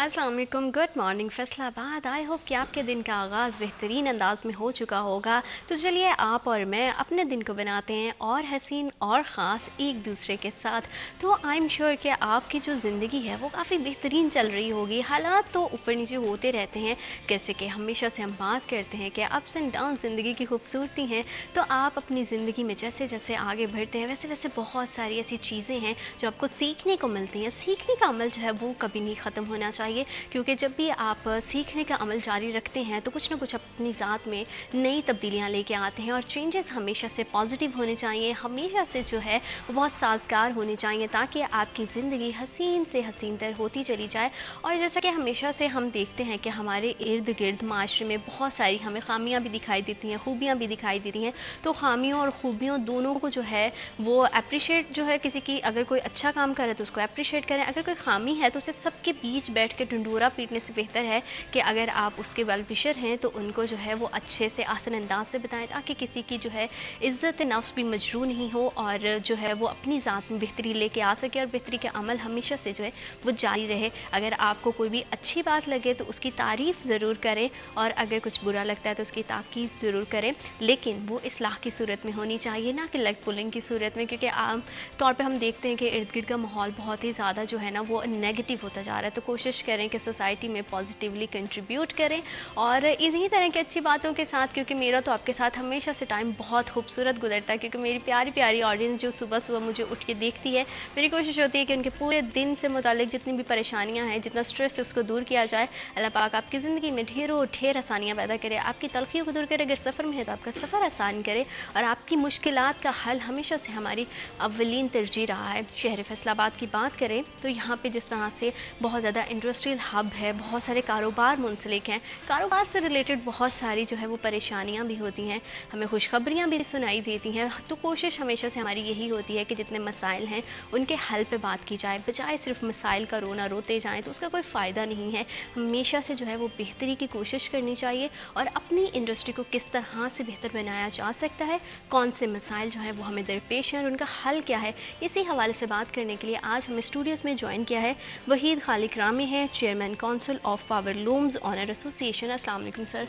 अस्सलाम वालेकुम, good morning Faisalabad. I hope कि आपके दिन का आगाज़ बेहतरीन अंदाज में हो चुका होगा। तो चलिए आप और मैं अपने दिन को बनाते हैं और हसीन और ख़ास एक दूसरे के साथ। तो आई एम श्योर कि आपकी जो ज़िंदगी है वो काफ़ी बेहतरीन चल रही होगी। हालात तो ऊपर नीचे होते रहते हैं, जैसे कि हमेशा से हम बात करते हैं कि अप्स एंड डाउन ज़िंदगी की खूबसूरती हैं। तो आप अपनी ज़िंदगी में जैसे जैसे आगे बढ़ते हैं वैसे वैसे बहुत सारी ऐसी चीज़ें हैं जो आपको सीखने को मिलती हैं। सीखने का अमल जो है वो कभी नहीं ख़त्म होना चाहिए, क्योंकि जब भी आप सीखने का अमल जारी रखते हैं तो कुछ ना कुछ अपनी ज़ात में नई तब्दीलियाँ लेके आते हैं। और चेंजेस हमेशा से पॉजिटिव होने चाहिए, हमेशा से जो है वो बहुत साजगार होने चाहिए, ताकि आपकी ज़िंदगी हसीन से हसीन तर होती चली जाए। और जैसा कि हमेशा से हम देखते हैं कि हमारे इर्द गिर्द माशरे में बहुत सारी हमें खामियाँ भी दिखाई देती हैं, खूबियाँ भी दिखाई देती हैं। तो खामियों और खूबियों दोनों को जो है वो अप्रिशिएट जो है, किसी की अगर कोई अच्छा काम करे तो उसको अप्रिशिएट करें, अगर कोई खामी है तो उसे सबके बीच बैठ के ढंढूरा पीटने से बेहतर है कि अगर आप उसके वेल विशर हैं तो उनको जो है वो अच्छे से आसान अंदाज से बताएं, ताकि किसी की जो है इज़्ज़त नफ्स भी मजरू नहीं हो और जो है वो अपनी ज़ात में बेहतरी लेके आ सके और बेहतरी का अमल हमेशा से जो है वो जारी रहे। अगर आपको कोई भी अच्छी बात लगे तो उसकी तारीफ़ ज़रूर करें, और अगर कुछ बुरा लगता है तो उसकी ताकीद ज़रूर करें, लेकिन वो इस्लाह की सूरत में होनी चाहिए, ना कि लेग पुलिंग की सूरत में। क्योंकि आम तौर पे हम देखते हैं कि इर्द गिर्द का माहौल बहुत ही ज़्यादा जो है ना वो नेगेटिव होता जा रहा है। तो कोशिश करें कि सोसाइटी में पॉजिटिवली कंट्रीब्यूट करें और इन्हीं तरह की अच्छी बातों के साथ, क्योंकि मेरा तो आपके साथ हमेशा से टाइम बहुत खूबसूरत गुजरता है, क्योंकि मेरी प्यारी प्यारी ऑडियंस जो सुबह सुबह मुझे उठ के देखती है, मेरी कोशिश होती है कि उनके पूरे दिन से मुतालिक जितनी भी परेशानियाँ हैं, जितना स्ट्रेस है उसको दूर किया जाए। अल्लाह पाक आपकी ज़िंदगी में ढेरों ढेर आसानियाँ पैदा करे, आपकी तलखियों को दूर करे, अगर सफ़र में है तो आपका सफ़र आसान करे, और आपकी मुश्किलात का हल हमेशा से हमारी अव्वलीन तरजीह रहा है। शहर फैसलाबाद की बात करें तो यहाँ पे जिस तरह से बहुत ज़्यादा इंडस्ट्रियल हब है, बहुत सारे कारोबार मुंसलिक हैं, कारोबार से रिलेटेड बहुत सारी जो है वो परेशानियाँ भी होती हैं, हमें खुशखबरियाँ भी सुनाई देती हैं। तो कोशिश हमेशा से हमारी यही होती है कि जितने मसाइल हैं उनके हल पे बात की जाए, बजाय सिर्फ मसाइल का रोना रोते जाएँ, तो उसका कोई फ़ायदा नहीं है। हमेशा से जो है वो बेहतरी की कोशिश करनी चाहिए, और अपनी इंडस्ट्री को किस तरह से बेहतर बनाया जा सकता है, कौन से मसाइल जो है वो हमें दरपेश हैं और उनका हल क्या है, इसी हवाले से बात करने के लिए आज हमें स्टूडियोज़ में ज्वाइन किया है वहीद खालिक रामी है, chairman council of power looms owner association. अस्सलाम वालेकुम सर,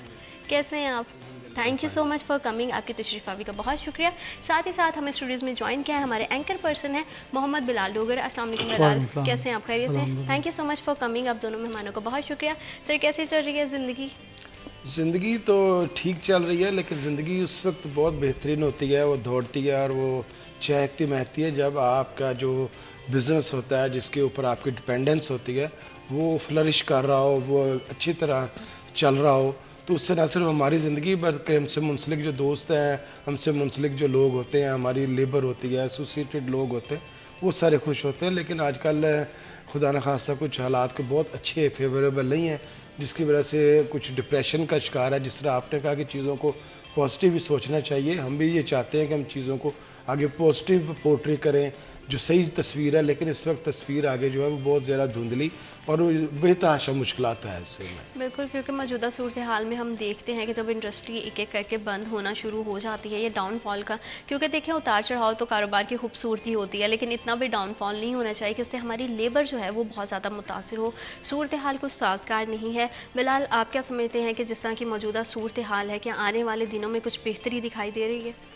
कैसे हैं आप? Thank you so much for coming, आपकी तशरीफ़ आवी का बहुत शुक्रिया। साथ ही साथ हमें स्टूडियोज़ में ज्वाइन किया है हमारे एंकर पर्सन है मोहम्मद बिलाल डोगर। अस्सलाम वालेकुम बिलाल, कैसे हैं आप? खैरियत से? Thank you so much for coming, आप दोनों मेहमानों का बहुत शुक्रिया। सर कैसी चल रही है ज़िंदगी? ज़िंदगी तो ठीक चल रही है, लेकिन ज़िंदगी उस वक्त बहुत बेहतरीन होती है, वो दौड़ती है और वो चहकती महकती है जब आपका जो बिज़नेस होता है, जिसके ऊपर आपकी डिपेंडेंस होती है, वो फ्लरिश कर रहा हो, वो अच्छी तरह चल रहा हो। तो उससे न सिर्फ हमारी ज़िंदगी बल्कि हमसे मुंसलिक जो दोस्त हैं, हमसे मुंसलिक जो लोग होते हैं, हमारी लेबर होती है, एसोसिएटेड लोग होते हैं, वो सारे खुश होते हैं। लेकिन आजकल खुदा न खास्ता कुछ हालात के बहुत अच्छे फेवरेबल नहीं हैं, जिसकी वजह से कुछ डिप्रेशन का शिकार है। जिस तरह आपने कहा कि चीज़ों को पॉजिटिव ही सोचना चाहिए, हम भी ये चाहते हैं कि हम चीज़ों को आगे पॉजिटिव पोर्ट्री करें, जो सही तस्वीर है। लेकिन इस वक्त तस्वीर आगे जो है वो बहुत ज़्यादा धुंधली और बेतहाशा मुश्किलात है इससे में। बिल्कुल, क्योंकि मौजूदा सूरत हाल में हम देखते हैं कि जब इंडस्ट्री एक एक करके बंद होना शुरू हो जाती है, ये डाउनफॉल का, क्योंकि देखिए उतार चढ़ाव तो कारोबार की खूबसूरती होती है, लेकिन इतना भी डाउनफॉल नहीं होना चाहिए कि उससे हमारी लेबर जो है वो बहुत ज़्यादा मुतासिर हो। सूरत हाल कुछ साजगार नहीं है। बिलाल, आप क्या समझते हैं कि जिस तरह की मौजूदा सूरत हाल है, क्या आने वाले दिनों में कुछ बेहतरी दिखाई दे रही है?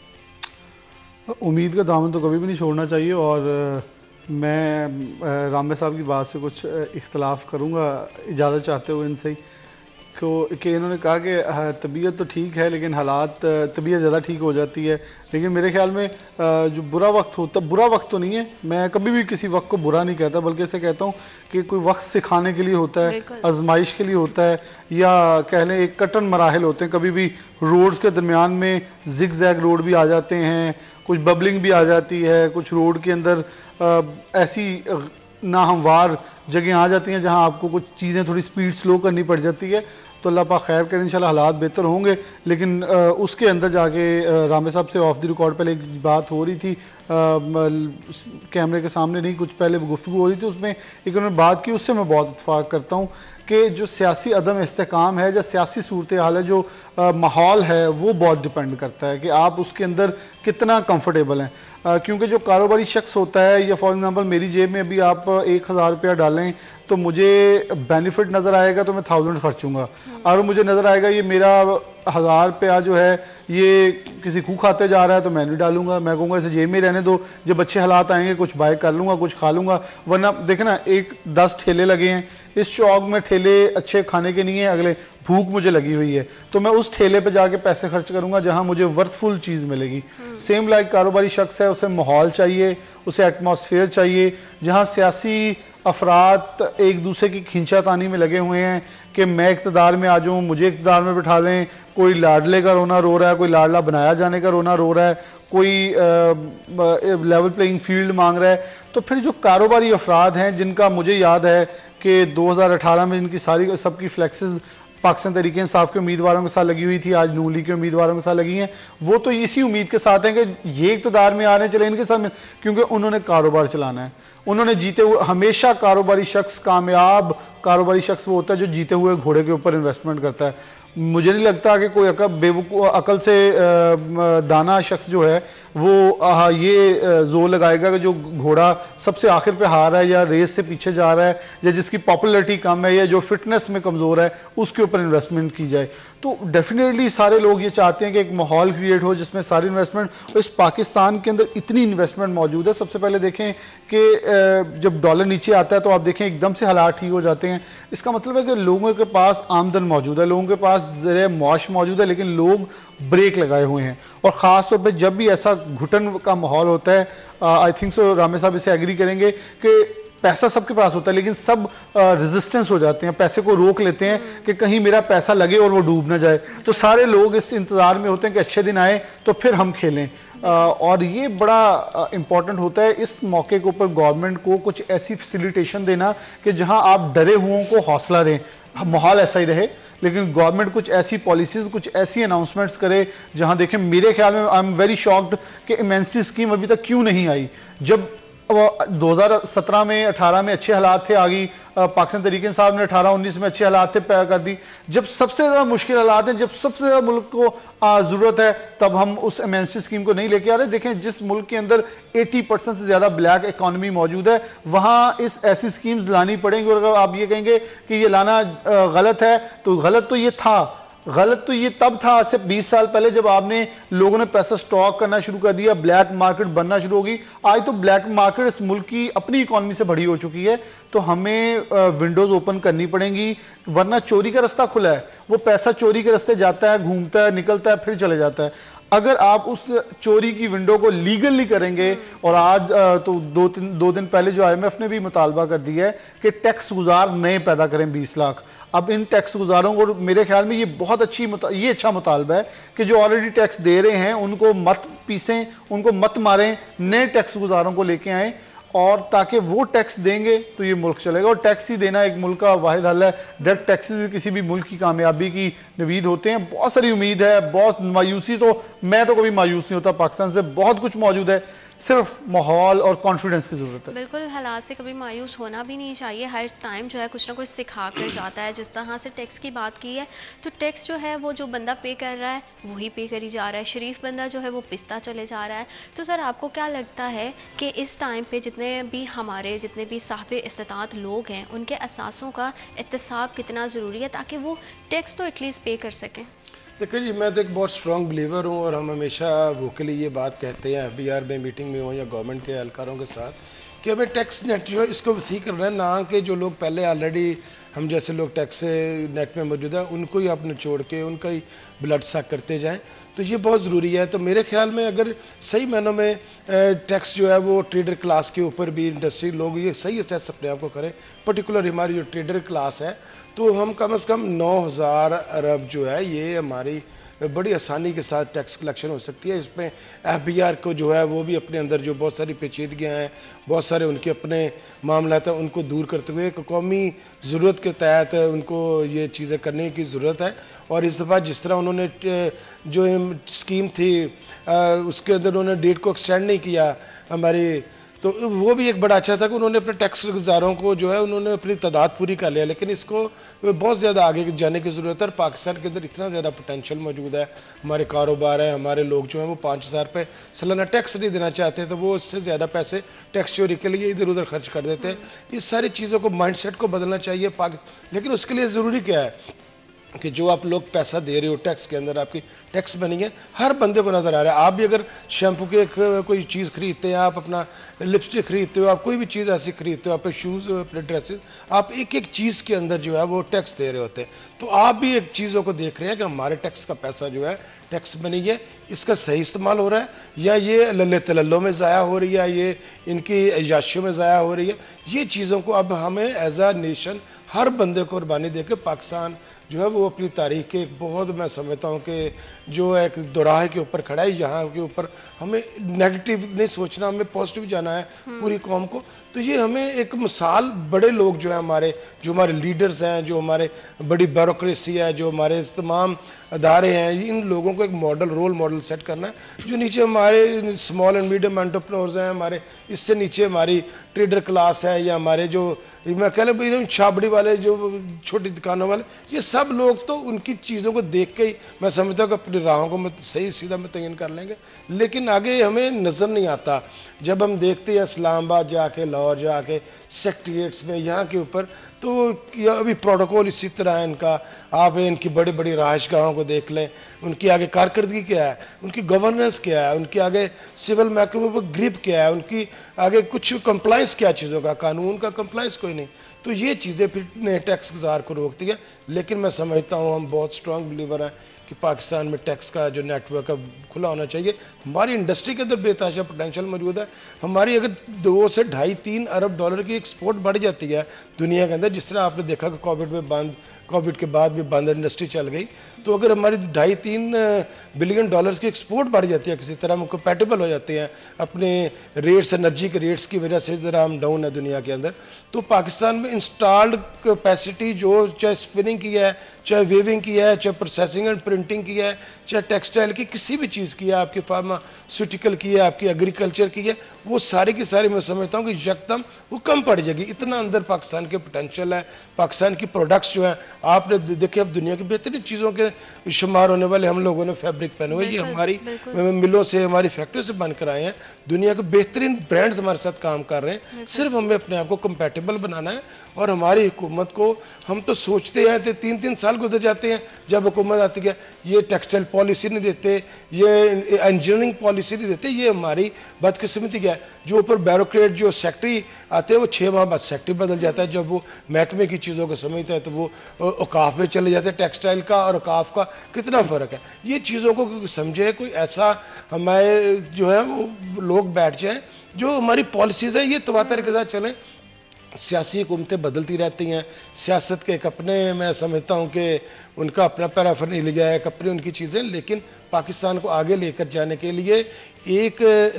उम्मीद का दामन तो कभी भी नहीं छोड़ना चाहिए। और मैं रामे साहब की बात से कुछ इख्तलाफ करूँगा, इजाज़त चाहते हुए इनसे ही कि इन्होंने कहा कि तबीयत तो ठीक है लेकिन हालात, तबीयत ज़्यादा ठीक हो जाती है। लेकिन मेरे ख्याल में जो बुरा वक्त होता, बुरा वक्त तो नहीं है, मैं कभी भी किसी वक्त को बुरा नहीं कहता, बल्कि ऐसे कहता हूँ कि कोई वक्त सिखाने के लिए होता है, आजमाइश के लिए होता है, या कह लें एक कटन मराहल होते हैं। कभी भी रोड्स के दरमियान में जिग जैग रोड भी आ जाते हैं, कुछ बबलिंग भी आ जाती है, कुछ रोड के अंदर ऐसी नाहमवार जगह आ जाती हैं जहां आपको कुछ चीज़ें थोड़ी स्पीड स्लो करनी पड़ जाती है। तो अल्लाह पाक खैर करें, इंशाल्लाह हालात बेहतर होंगे। लेकिन उसके अंदर जाके रामे साहब से ऑफ द रिकॉर्ड पहले एक बात हो रही थी, कैमरे के सामने नहीं, कुछ पहले गुफ्तगू हो रही थी, उसमें एक उन्होंने बात की, उससे मैं बहुत इत्फाक करता हूँ कि जो सियासी अदम इस्तेकाम है, जो सियासी सूरत हाल है, जो माहौल है, वो बहुत डिपेंड करता है कि आप उसके अंदर कितना कंफर्टेबल हैं। क्योंकि जो कारोबारी शख्स होता है, या फॉर एग्जांपल मेरी जेब में अभी आप 1000 रुपया डालें डालें तो मुझे बेनिफिट नज़र आएगा तो मैं 1000 खर्चूंगा, और मुझे नज़र आएगा ये मेरा 1000 रुपया जो है ये किसी को खाते जा रहा है तो मैं नहीं डालूंगा, मैं कहूँगा इसे जेब में रहने दो, जब अच्छे हालात आएंगे कुछ बाय कर लूँगा, कुछ खा लूँगा। वरना देखे ना, 10 ठेले लगे हैं इस चौक में, ठेले अच्छे खाने के नहीं है, अगले भूख मुझे लगी हुई है तो मैं उस ठेले पे जाके पैसे खर्च करूंगा जहां मुझे वर्थफुल चीज मिलेगी। सेम लाइक कारोबारी शख्स है, उसे माहौल चाहिए, उसे एटमॉस्फेयर चाहिए जहां सियासी अफराद एक दूसरे की खींचातानी में लगे हुए हैं कि मैं इक़्तिदार में आ जाऊं, मुझे इक़्तिदार में बिठा दें, कोई लाडले का रोना रो रहा है, कोई लाडला बनाया जाने का रोना रो रहा है, कोई लेवल प्लेइंग फील्ड मांग रहा है। तो फिर जो कारोबारी अफराद हैं जिनका मुझे याद है कि 2018 में इनकी सारी सबकी फ्लैक्सेस पाकिस्तान तहरीक इंसाफ के उम्मीदवारों के साथ लगी हुई थी, आज नून लीग के उम्मीदवारों के साथ लगी हैं, वो तो इसी उम्मीद के साथ हैं कि ये इक़्तिदार में आने चले इनके साथ में, क्योंकि उन्होंने कारोबार चलाना है। उन्होंने जीते हुए, हमेशा कारोबारी शख्स, कामयाब कारोबारी शख्स वो होता है जो जीते हुए घोड़े के ऊपर इन्वेस्टमेंट करता है। मुझे नहीं लगता कि कोई अकल से दाना शख्स जो है वो ये जोर लगाएगा कि जो घोड़ा सबसे आखिर पे हार है या रेस से पीछे जा रहा है या जिसकी पॉपुलैरिटी कम है या जो फिटनेस में कमजोर है उसके ऊपर इन्वेस्टमेंट की जाए। तो डेफिनेटली सारे लोग ये चाहते हैं कि एक माहौल क्रिएट हो जिसमें सारी इन्वेस्टमेंट, और इस पाकिस्तान के अंदर इतनी इन्वेस्टमेंट मौजूद है। सबसे पहले देखें कि जब डॉलर नीचे आता है तो आप देखें एकदम से हालात ठीक हो जाते हैं। इसका मतलब है कि लोगों के पास आमदन मौजूद है, लोगों के पास ज़रिए मौश मौजूद है, लेकिन लोग ब्रेक लगाए हुए हैं। और ख़ास तौर पे जब भी ऐसा घुटन का माहौल होता है, आई थिंक सो रामे साहब इसे एग्री करेंगे कि पैसा सबके पास होता है लेकिन सब रेजिस्टेंस हो जाते हैं, पैसे को रोक लेते हैं कि कहीं मेरा पैसा लगे और वो डूब ना जाए। तो सारे लोग इस इंतजार में होते हैं कि अच्छे दिन आए तो फिर हम खेलें। और ये बड़ा इंपॉर्टेंट होता है इस मौके के ऊपर गवर्नमेंट को कुछ ऐसी फैसिलिटेशन देना कि जहां आप डरे हुओं को हौसला दें, माहौल ऐसा ही रहे, लेकिन गवर्नमेंट कुछ ऐसी पॉलिसीज, कुछ ऐसी अनाउंसमेंट्स करे जहां देखें, मेरे ख्याल में आई एम वेरी शॉक्ड कि इमेंसी स्कीम अभी तक क्यों नहीं आई। जब 2017 में 18 में अच्छे हालात थे, आगे पाकिस्तान तहरीक इंसाफ ने 18-19 में अच्छे हालात थे पैदा कर दी। जब सबसे ज्यादा मुश्किल हालात हैं, जब सबसे ज्यादा मुल्क को जरूरत है, तब हम उस एमएनसी स्कीम को नहीं लेके आ रहे। देखें, जिस मुल्क के अंदर 80% से ज्यादा ब्लैक इकोनॉमी मौजूद है वहां इस ऐसी स्कीम्स लानी पड़ेंगी। और अगर आप ये कहेंगे कि ये लाना गलत है तो गलत तो ये था, गलत तो ये तब था सिर्फ 20 साल पहले जब आपने लोगों ने पैसा स्टॉक करना शुरू कर दिया, ब्लैक मार्केट बनना शुरू होगी। आज तो ब्लैक मार्केट इस मुल्क की अपनी इकोनॉमी से बड़ी हो चुकी है, तो हमें विंडोज ओपन करनी पड़ेंगी, वरना चोरी का रास्ता खुला है। वो पैसा चोरी के रास्ते जाता है, घूमता है, निकलता है, फिर चले जाता है। अगर आप उस चोरी की विंडो को लीगली करेंगे, और आज तो दो दिन पहले जो IMF ने भी मुतालबा कर दिया है कि टैक्स गुजार नए पैदा करें 20 लाख। अब इन टैक्स गुजारों को, मेरे ख्याल में ये बहुत ये अच्छा मुतालबा है कि जो ऑलरेडी टैक्स दे रहे हैं उनको मत पीसें, उनको मत मारें, नए टैक्स गुजारों को लेके आएं, और ताकि वो टैक्स देंगे तो ये मुल्क चलेगा। और टैक्स ही देना एक मुल्क का वाहिद हल है। डायरेक्ट टैक्सेस किसी भी मुल्क की कामयाबी की नवीद होते हैं। बहुत सारी उम्मीद है, बहुत मायूसी, तो मैं तो कभी मायूस नहीं होता, पाकिस्तान से बहुत कुछ मौजूद है, सिर्फ माहौल और कॉन्फिडेंस की जरूरत है। बिल्कुल, हालात से कभी मायूस होना भी नहीं चाहिए। हर टाइम जो है कुछ ना कुछ सिखा कर जाता है। जिस तरह से टैक्स की बात की है, तो टैक्स जो है वो जो बंदा पे कर रहा है वही पे करी जा रहा है, शरीफ बंदा जो है वो पिसता चले जा रहा है। तो सर, आपको क्या लगता है कि इस टाइम पे जितने भी साहिब इस्तात लोग हैं उनके असासों का एहतसाब कितना ज़रूरी है ताकि वो टैक्स तो एटलीस्ट पे कर सकें? देखिए जी, मैं तो एक बहुत स्ट्रॉन्ग बिलीवर हूँ, और हम हमेशा वोकली ये बात कहते हैं, FBR में मीटिंग में हो या गवर्नमेंट के एहलकारों के साथ, कि हमें टैक्स नेट जो है इसको वसी करना है, ना कि जो लोग पहले ऑलरेडी हम जैसे लोग टैक्स नेट में मौजूद है उनको ही आप निचोड़ के उनका ही ब्लड सक करते जाएं। तो ये बहुत ज़रूरी है। तो मेरे ख्याल में अगर सही मायनों में टैक्स जो है वो ट्रेडर क्लास के ऊपर भी इंडस्ट्री लोग ये सही असेस अपने आप को करें, पर्टिकुलर हमारी जो ट्रेडर क्लास है, तो हम कम से कम 9,000 अरब जो है ये हमारी बड़ी आसानी के साथ टैक्स कलेक्शन हो सकती है। इसमें FBR को जो है वो भी अपने अंदर जो बहुत सारी पेचीदगियाँ हैं, बहुत सारे उनके अपने मामला हैं, उनको दूर करते हुए एक कौमी ज़रूरत के तहत उनको ये चीज़ें करने की ज़रूरत है। और इस दफ़ा जिस तरह उन्होंने जो स्कीम थी उसके अंदर उन्होंने डेट को एक्सटेंड नहीं किया, हमारी तो वो भी एक बड़ा अच्छा था कि उन्होंने अपने टैक्स गुजारों को जो है उन्होंने अपनी तादाद पूरी कर लिया, लेकिन इसको बहुत ज़्यादा आगे जाने की ज़रूरत है। और पाकिस्तान के अंदर इतना ज़्यादा पोटेंशियल मौजूद है, हमारे कारोबार हैं, हमारे लोग जो हैं वो 5,000 रुपये सालाना टैक्स नहीं देना चाहते, तो वो इससे ज़्यादा पैसे टैक्स चोरी के लिए इधर उधर खर्च कर देते हैं। ये सारी चीज़ों को, माइंडसेट को बदलना चाहिए लेकिन उसके लिए ज़रूरी क्या है कि जो आप लोग पैसा दे रहे हो टैक्स के अंदर, आपकी टैक्स बनी है, हर बंदे को नजर आ रहा है। आप भी अगर शैम्पू के कोई चीज़ खरीदते हैं, आप अपना लिपस्टिक खरीदते हो, आप कोई भी चीज़ ऐसी खरीदते हो, अपने शूज़, अपने ड्रेसेस, आप एक एक चीज़ के अंदर जो है वो टैक्स दे रहे होते हैं। तो आप भी एक चीज़ों को देख रहे हैं कि हमारे टैक्स का पैसा जो है टैक्स बनी है, इसका सही इस्तेमाल हो रहा है या ये लल्ले तलल्लों में ज़ाया हो रही है, ये इनकी अयाशियों में ज़ाया हो रही है। ये चीज़ों को अब हमें एज अ नेशन हर बंदे को कुर्बानी देकर पाकिस्तान जो है वो अपनी तारीख के एक बहुत, मैं समझता हूँ कि जो एक दोराहे के ऊपर खड़ा है, यहाँ के ऊपर हमें नेगेटिव नहीं सोचना, हमें पॉजिटिव जाना है पूरी कौम को। तो ये हमें एक मिसाल, बड़े लोग जो हैं हमारे, जो हमारे लीडर्स हैं, जो हमारे बड़ी ब्यूरोक्रेसी है, जो हमारे तमाम अदारे हैं, इन लोगों को एक मॉडल, रोल मॉडल सेट करना है। जो नीचे हमारे स्मॉल एंड मीडियम एंटरप्रेन्योर्स हैं, हमारे इससे नीचे हमारी ट्रेडर क्लास है, या हमारे जो मैं कह लें छाबड़ी वाले, जो छोटी दुकानों वाले, ये सब लोग तो उनकी चीज़ों को देख के ही मैं समझता हूँ कि अपनी राहों को सही सीधा मुतय्यन कर लेंगे। लेकिन आगे हमें नज़र नहीं आता जब हम देखते हैं इस्लामाबाद जाके, लाहौर जाके, सेक्रेटरीट्स में, यहाँ के ऊपर तो अभी प्रोटोकॉल इसी तरह है इनका। आप इनकी बड़ी बड़ी रहायशगाहों को देख लें, उनकी आगे कारकर्दगी क्या है, उनकी गवर्नेंस क्या है, उनके आगे सिविल महकमे पर ग्रिप क्या है, उनकी आगे कुछ कंप्लाइंस क्या चीज़ों का, कानून का कंप्लाइंस कोई नहीं। तो ये चीज़ें फिर टैक्स गुजार को रोकती है। लेकिन मैं समझता हूँ, हम बहुत स्ट्रांग बिलीवर हैं कि पाकिस्तान में टैक्स का जो नेटवर्क है खुला होना चाहिए। हमारी इंडस्ट्री के अंदर बेतहाशा पोटेंशियल मौजूद है। हमारी अगर 2 से 2.5-3 अरब डॉलर की एक्सपोर्ट बढ़ जाती है दुनिया के अंदर, जिस तरह आपने देखा कि कोविड के बाद भी बंद इंडस्ट्री चल गई, तो अगर हमारी 2.5-3 बिलियन डॉलर्स की एक्सपोर्ट बढ़ जाती है, किसी तरह हम कंपैटिबल हो जाते हैं अपने रेट्स, एनर्जी के रेट्स की वजह से जरा हम डाउन है दुनिया के अंदर, तो पाकिस्तान में इंस्टॉल्ड कैपेसिटी जो चाहे स्पिनिंग की है, चाहे वेविंग की है, चाहे प्रोसेसिंग एंड प्रिंटिंग की है, चाहे टेक्सटाइल की, किसी भी चीज़ की है, आपकी फार्मास्यूटिकल की है, आपकी एग्रीकल्चर की है, वो सारी की सारी मैं समझता हूँ कि यकदम वो कम पड़ जाएगी। इतना अंदर पाकिस्तान के पोटेंशियल है। पाकिस्तान की प्रोडक्ट्स जो है, आपने देखे अब दुनिया की बेहतरीन चीज़ों के शुमार होने वाले हम लोगों ने फैब्रिक पहने हुए, ये हमारी मिलों से, हमारी फैक्ट्री से बनकर आए हैं। दुनिया के बेहतरीन ब्रांड्स हमारे साथ काम कर रहे हैं। सिर्फ हमें अपने आप को कंपैटिबल बनाना है। और हमारी हुकूमत को, हम तो सोचते हैं तो 3-3 साल गुजर जाते हैं जब हुकूमत आती है, ये टेक्सटाइल पॉलिसी नहीं देते, ये इंजीनियरिंग पॉलिसी नहीं देते। ये हमारी बदकिस्मती क्या है, जो ऊपर ब्यूरोक्रेट जो सेक्रेटरी आते हैं वो 6 माह बाद सेक्रेटरी बदल जाता है। जब वो महकमे की चीज़ों को समझता है तो वो औकाफ में चले जाते हैं। टेक्सटाइल का और औकाफ का कितना फ़र्क है, ये चीज़ों को समझे कोई ऐसा, हमारे जो है वो लोग बैठ जाएँ, जो हमारी पॉलिसीज़ है ये तवातर के साथ चलें। सियासी हुकूमतें बदलती रहती हैं, सियासत के एक अपने, मैं समझता हूँ कि उनका अपना पैराफर्नालिया है, एक अपनी उनकी चीज़ें, लेकिन पाकिस्तान को आगे लेकर जाने के लिए एक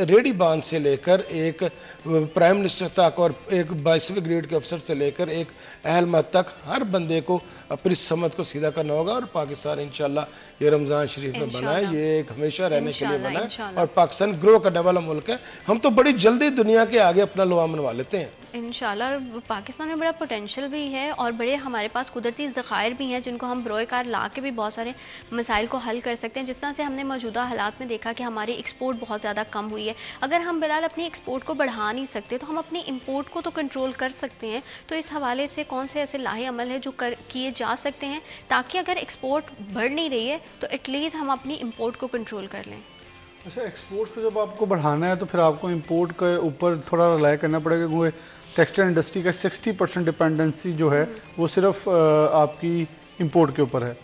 रेडी बांध से लेकर एक प्राइम मिनिस्टर तक और एक 22वें ग्रेड के अफसर से लेकर एक अहलमत तक हर बंदे को अपनी समझ को सीधा करना होगा। और पाकिस्तान इंशाल्लाह ये रमज़ान शरीफ में बना है, ये एक हमेशा रहने के लिए बना है और पाकिस्तान ग्रो करने वाला मुल्क है। हम तो बड़ी जल्दी दुनिया के आगे अपना लुआ मनवा लेते हैं इंशाल्लाह। पाकिस्तान में बड़ा पोटेंशियल भी है और बड़े हमारे पास कुदरती ज़खायर भी हैं जिनको हम बरोएकार ला के भी बहुत सारे मसाइल को हल कर सकते हैं। जिस तरह से हमने मौजूदा हालात में देखा कि हमारी एक्सपोर्ट बहुत ज़्यादा कम हुई है। अगर हम बिलाल अपनी एक्सपोर्ट को बढ़ा नहीं सकते तो हम अपनी इंपोर्ट को तो कंट्रोल कर सकते हैं। तो इस हवाले से कौन से ऐसे लाहे अमल है जो किए जा सकते हैं ताकि अगर एक्सपोर्ट बढ़ नहीं रही है तो एटलीस्ट हम अपनी इंपोर्ट को कंट्रोल कर लें? अच्छा, एक्सपोर्ट को जब आपको बढ़ाना है तो फिर आपको इंपोर्ट के ऊपर थोड़ा रिलाय करना पड़ेगा, क्योंकि टेक्सटाइल इंडस्ट्री का 60% डिपेंडेंसी जो है वो सिर्फ आपकी इंपोर्ट के ऊपर है।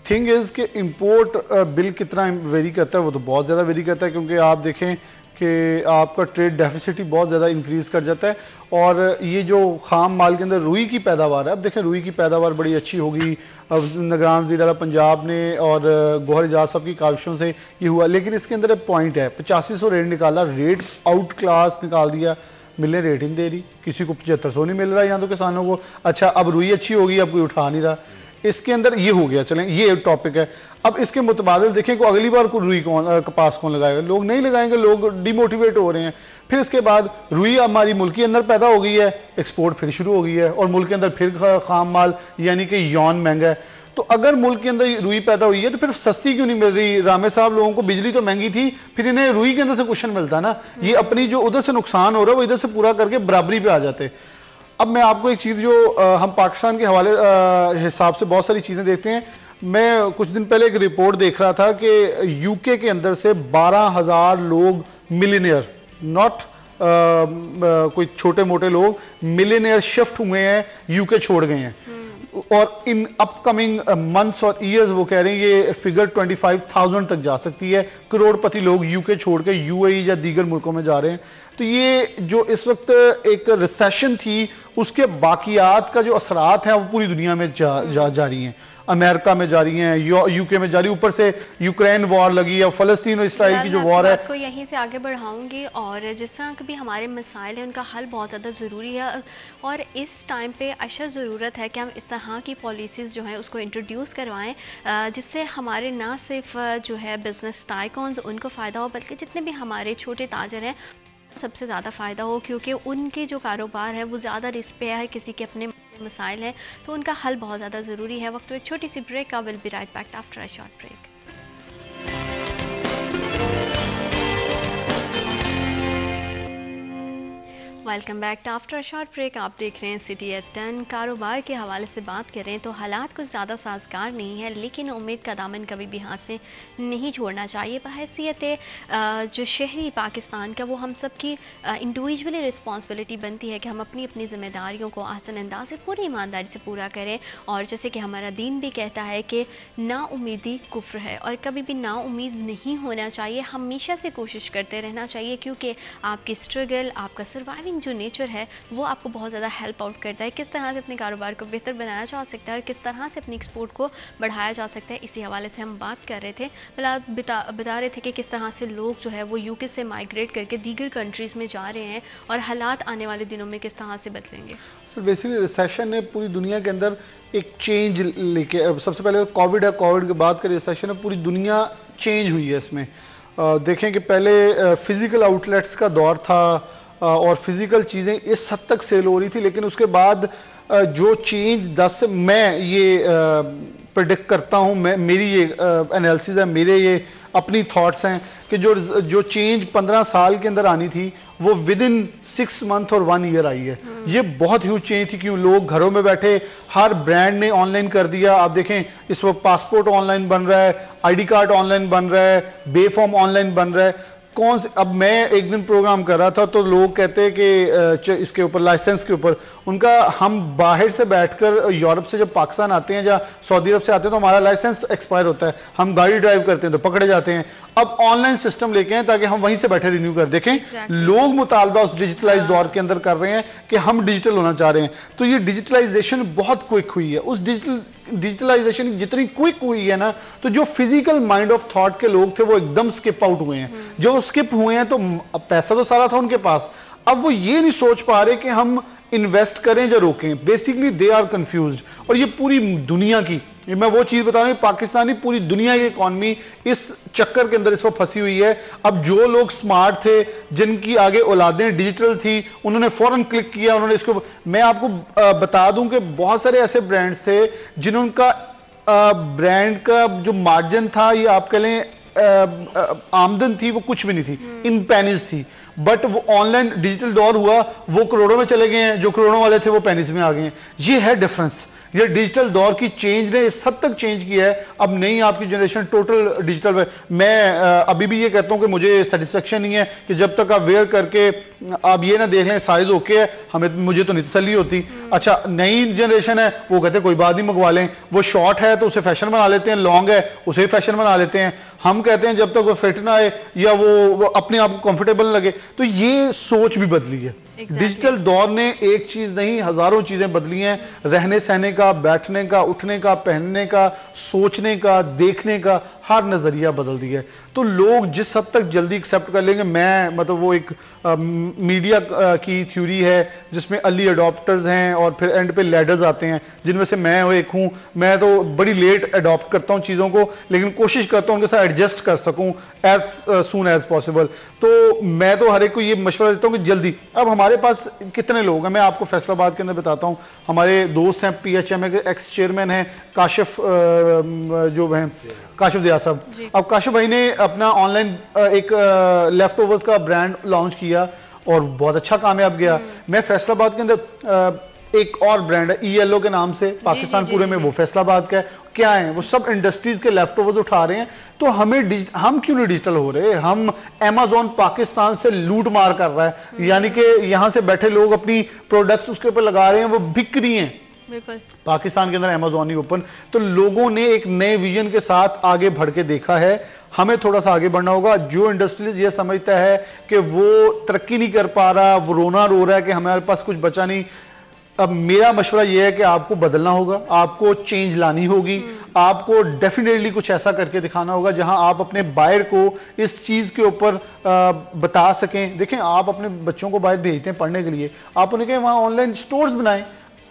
थिंग इज़ कि इंपोर्ट बिल कितना वेरी करता है, वो तो बहुत ज़्यादा वेरी करता है, क्योंकि आप देखें कि आपका ट्रेड डेफिसिट ही बहुत ज़्यादा इंक्रीज़ कर जाता है। और ये जो खाम माल के अंदर रुई की पैदावार है, अब देखें रुई की पैदावार बड़ी अच्छी होगी, अब निगरान वज़ीर आला पंजाब ने और गौहर एजाज साहब की काविशों से ये हुआ। लेकिन इसके अंदर एक पॉइंट है, 8500 रेट निकाला, रेट आउट क्लास निकाल दिया, मिलने रेट ही नहीं दे रही, किसी को 7500 नहीं मिल रहा यहाँ तो किसानों को। अच्छा, अब रुई अच्छी होगी, अब कोई उठा नहीं रहा, इसके अंदर ये हो गया। चलें, ये टॉपिक है। अब इसके मुतबादिल देखें को अगली बार को रुई कौन, कपास कौन लगाएगा? लोग नहीं लगाएंगे, लोग डिमोटिवेट हो रहे हैं। फिर इसके बाद रुई हमारी मुल्क के अंदर पैदा हो गई है, एक्सपोर्ट फिर शुरू हो गई है और मुल्क के अंदर फिर खाम माल यानी कि यौन महंगा है। तो अगर मुल्क के अंदर रुई पैदा हुई है तो फिर सस्ती क्यों नहीं मिल रही? रामे साहब, लोगों को बिजली तो महंगी थी, फिर इन्हें रुई के अंदर से क्वेश्चन मिलता ना, ये अपनी जो उधर से नुकसान हो रहा है वो इधर से पूरा करके बराबरी पे आ जाते। अब मैं आपको एक चीज जो हम पाकिस्तान के हवाले हिसाब से बहुत सारी चीजें देखते हैं। मैं कुछ दिन पहले एक रिपोर्ट देख रहा था कि यूके के अंदर से 12,000 लोग मिलियनियर, नॉट कोई छोटे मोटे लोग, मिलियनियर शिफ्ट हुए हैं, यूके छोड़ गए हैं। और इन अपकमिंग मंथ्स और ईयर्स वो कह रहे हैं ये फिगर 25,000 तक जा सकती है। करोड़पति लोग यूके छोड़ के यूएई या दीगर मुल्कों में जा रहे हैं। तो ये जो इस वक्त एक रिसेशन थी उसके बाकियात का जो असरात हैं वो पूरी दुनिया में जारी हैं। अमेरिका में जारी हैं, यूके में जारी, ऊपर से यूक्रेन वॉर लगी है, फलस्तीन और इसराइल की जो वॉर है। को यहीं से आगे बढ़ाऊंगी और जिस तरह के भी हमारे मसाइल हैं उनका हल बहुत ज़्यादा ज़रूरी है और इस टाइम पे अशद ज़रूरत है कि हम इस तरह की पॉलिसीज़ जो हैं उसको इंट्रोड्यूस करवाएं जिससे हमारे ना सिर्फ जो है बिजनेस टाइकॉन्स उनको फ़ायदा हो बल्कि जितने भी हमारे छोटे ताजर हैं सबसे ज़्यादा फ़ायदा हो, क्योंकि उनके जो कारोबार है वो ज़्यादा रिस्क पे है, हर किसी के अपने मसाइल हैं तो उनका हल बहुत ज़्यादा ज़रूरी है। वक्त एक छोटी सी ब्रेक का, will be right back after a short break. Welcome back after a short break. आप देख रहे हैं सिटी एट 10। कारोबार के हवाले से बात करें तो हालात कुछ ज़्यादा साजगार नहीं है, लेकिन उम्मीद का दामन कभी भी हाथ से नहीं छोड़ना चाहिए। बहैसियत जो शहरी पाकिस्तान का वो हम सब की इंडिविजुअली रिस्पॉन्सिबिलिटी बनती है कि हम अपनी अपनी जिम्मेदारियों को आसान अंदाज से पूरी ईमानदारी से पूरा करें। और जैसे कि हमारा दीन भी कहता है कि नाउमीदी कुफ्र है और कभी भी नाउमीद नहीं होना चाहिए, हमेशा से कोशिश करते रहना चाहिए, क्योंकि आपकी स्ट्रगल, आपका सर्वाइविंग जो नेचर है वो आपको बहुत ज़्यादा हेल्प आउट करता है। किस तरह से अपने कारोबार को बेहतर बनाया जा सकता है और किस तरह से अपनी एक्सपोर्ट को बढ़ाया जा सकता है, इसी हवाले से हम बात कर रहे थे। बता रहे थे कि किस तरह से लोग जो है वो यूके से माइग्रेट करके दीगर कंट्रीज़ में जा रहे हैं और हालात आने वाले दिनों में किस तरह से बदलेंगे। सर बेसिकली रिसेशन ने पूरी दुनिया के अंदर एक चेंज लेके, सबसे पहले कोविड है, कोविड के बाद का रिसेशन है, पूरी दुनिया चेंज हुई है इसमें। देखें कि पहले फिजिकल आउटलेट्स का दौर था और फिजिकल चीज़ें इस हद तक सेल हो रही थी, लेकिन उसके बाद जो चेंज 10 मैं ये प्रेडिक्ट करता हूं, मेरी ये एनालिसिस है, मेरे ये अपनी थॉट्स हैं कि जो चेंज 15 साल के अंदर आनी थी वो विद इन 6 मंथ और 1 ईयर आई है। ये बहुत ह्यूज चेंज थी, क्यों लोग घरों में बैठे, हर ब्रांड ने ऑनलाइन कर दिया। आप देखें इस वक्त पासपोर्ट ऑनलाइन बन रहा है, आईडी कार्ड ऑनलाइन बन रहा है, बे फॉर्म ऑनलाइन बन रहा है। कौन से, अब मैं एक दिन प्रोग्राम कर रहा था तो लोग कहते हैं कि इसके ऊपर लाइसेंस के ऊपर उनका, हम बाहर से बैठकर यूरोप से जब पाकिस्तान आते हैं या सऊदी अरब से आते हैं तो हमारा लाइसेंस एक्सपायर होता है, हम गाड़ी ड्राइव करते हैं तो पकड़े जाते हैं। अब ऑनलाइन सिस्टम लेके हैं ताकि हम वहीं से बैठे रिन्यू कर देखें। लोग मुतालबा उस डिजिटलाइज दौर के अंदर कर रहे हैं कि हम डिजिटल होना चाह रहे हैं। तो ये डिजिटलाइजेशन बहुत क्विक हुई है। उस डिजिटलाइजेशन जितनी क्विक हुई है ना, तो जो फिजिकल माइंड ऑफ थॉट के लोग थे वो एकदम स्किप आउट हुए हैं। जो स्किप हुए हैं तो पैसा तो सारा था उनके पास, अब वो ये नहीं सोच पा रहे कि हम इन्वेस्ट करें या रोकें। Basically they are confused. और ये पूरी दुनिया की, मैं वो चीज बता रहा हूं, पाकिस्तानी पूरी दुनिया की इकॉनमी इस चक्कर के अंदर इस वक्त फंसी हुई है। अब जो लोग स्मार्ट थे, जिनकी आगे औलादें डिजिटल थी, उन्होंने फौरन क्लिक किया, उन्होंने इसको, मैं आपको बता दूं कि बहुत सारे ऐसे ब्रांड्स थे जिनका ब्रांड का जो मार्जिन था, ये आप कह लें आमदन थी, वो कुछ भी नहीं थी, इन पेनीज थी। बट वो ऑनलाइन डिजिटल दौर हुआ, वो करोड़ों में चले गए हैं, जो करोड़ों वाले थे वो पेनीज में आ गए हैं। ये है डिफरेंस। ये डिजिटल दौर की चेंज ने इस हद तक चेंज किया है। अब नहीं, आपकी जनरेशन टोटल डिजिटल। मैं अभी भी ये कहता हूं कि मुझे सेटिस्फेक्शन नहीं है कि जब तक आप वेयर करके आप ये ना देख लें साइज ओके है, मुझे तो नहीं तसल्ली होती। अच्छा, नई जनरेशन है, वो कहते हैं कोई बात नहीं, मंगवा लें। वो शॉर्ट है तो उसे फैशन बना लेते हैं, लॉन्ग है उसे फैशन बना लेते हैं। हम कहते हैं जब तक वो फिट ना आए या वो अपने आप को कंफर्टेबल लगे। तो ये सोच भी बदली है। डिजिटल दौर ने एक चीज नहीं, हजारों चीजें बदली हैं। रहने सहने का, बैठने का, उठने का, पहनने का, सोचने का, देखने का, हर नज़रिया बदल दिया है। तो लोग जिस हद तक जल्दी एक्सेप्ट कर लेंगे, मैं मतलब वो एक मीडिया की थ्योरी है जिसमें अर्ली अडॉप्टर्स हैं और फिर एंड पे लैडर्स आते हैं, जिनमें से मैं एक हूँ। मैं तो बड़ी लेट अडॉप्ट करता हूँ चीज़ों को, लेकिन कोशिश करता हूँ उनके साथ एडजस्ट कर सकूँ एज सून एज पॉसिबल। तो मैं तो हर एक को ये मशवरा देता हूँ कि जल्दी। अब हमारे पास कितने लोग हैं, मैं आपको फैसलाबाद के अंदर बताता हूँ। हमारे दोस्त हैं, PHMA के एक्स चेयरमैन हैं काशिफ, जो हैं काशिफ दिया साहब। अब काशिफ भाई ने अपना ऑनलाइन एक लेफ्ट ओवर्स का ब्रांड लॉन्च किया और बहुत अच्छा कामयाब गया। मैं फैसलाबाद के अंदर एक और ब्रांड है ELO के नाम से, पाकिस्तान पूरे में, वो फैसलाबाद का है। क्या है वो, सब इंडस्ट्रीज के लेफ्ट ओवर्स उठा रहे हैं। तो हम क्यों नहीं डिजिटल हो रहे? हम Amazon पाकिस्तान से लूट मार कर रहा है, यानी कि यहां से बैठे लोग अपनी प्रोडक्ट्स उसके ऊपर लगा रहे हैं, वो बिक रही हैं। बिल्कुल पाकिस्तान के अंदर Amazon ही ओपन। तो लोगों ने एक नए विजन के साथ आगे बढ़ के देखा है। हमें थोड़ा सा आगे बढ़ना होगा। जो इंडस्ट्रीज ये समझता है कि वो तरक्की नहीं कर पा रहा, वो रोना रो रहा है कि हमारे पास कुछ बचा नहीं, अब मेरा मशवरा यह है कि आपको बदलना होगा, आपको चेंज लानी होगी, आपको डेफिनेटली कुछ ऐसा करके दिखाना होगा जहां आप अपने बायर को इस चीज के ऊपर बता सकें। देखें, आप अपने बच्चों को बाहर भेजते हैं पढ़ने के लिए, आप उन्हें कहें वहां ऑनलाइन स्टोर्स बनाएं।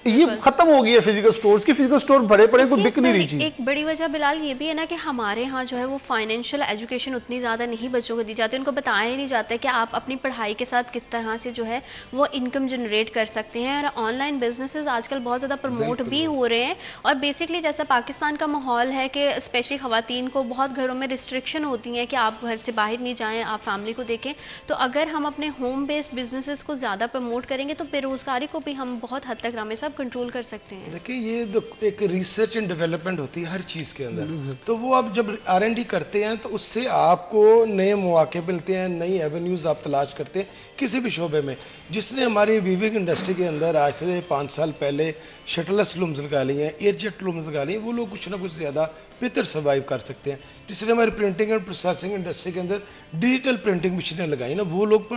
ये खत्म हो गई है फिजिकल स्टोर्स की, फिजिकल स्टोर भरे पड़े तो बिक नहीं रही चीज। एक बड़ी वजह बिलाल ये भी है ना कि हमारे यहाँ जो है वो फाइनेंशियल एजुकेशन उतनी ज्यादा नहीं बच्चों को दी जाती, उनको बताया ही नहीं जाता है कि आप अपनी पढ़ाई के साथ किस तरह से जो है वो इनकम जनरेट कर सकते हैं। और ऑनलाइन बिजनेसेस आजकल बहुत ज्यादा प्रमोट भी हो रहे हैं। और बेसिकली जैसा पाकिस्तान का माहौल है कि स्पेशली खवातीन को बहुत घरों में रिस्ट्रिक्शन होती है कि आप घर से बाहर नहीं जाएं, आप फैमिली को देखें। तो अगर हम अपने होम बेस्ड बिजनेसेस को ज्यादा प्रमोट करेंगे तो बेरोजगारी को भी हम बहुत हद तक रामे साहब कंट्रोल कर सकते हैं। देखिए, ये एक रिसर्च एंड डेवलपमेंट होती है हर चीज के अंदर। तो वो आप जब R&D करते हैं तो उससे आपको नए मौके मिलते हैं, नई एवेन्यूज आप तलाश करते हैं किसी भी शोबे में। जिसने हमारी वीविंग इंडस्ट्री के अंदर आज से 5 साल पहले शटलस लूम्स लगा ली हैं, एयरजेट लूम्स लगा ली हैं, वो लोग कुछ ना कुछ ज्यादा बेहतर सर्वाइव कर सकते हैं। जिसने हमारी प्रिंटिंग एंड प्रोसेसिंग इंडस्ट्री के अंदर डिजिटल प्रिंटिंग मशीनें लगाई ना, वो लोग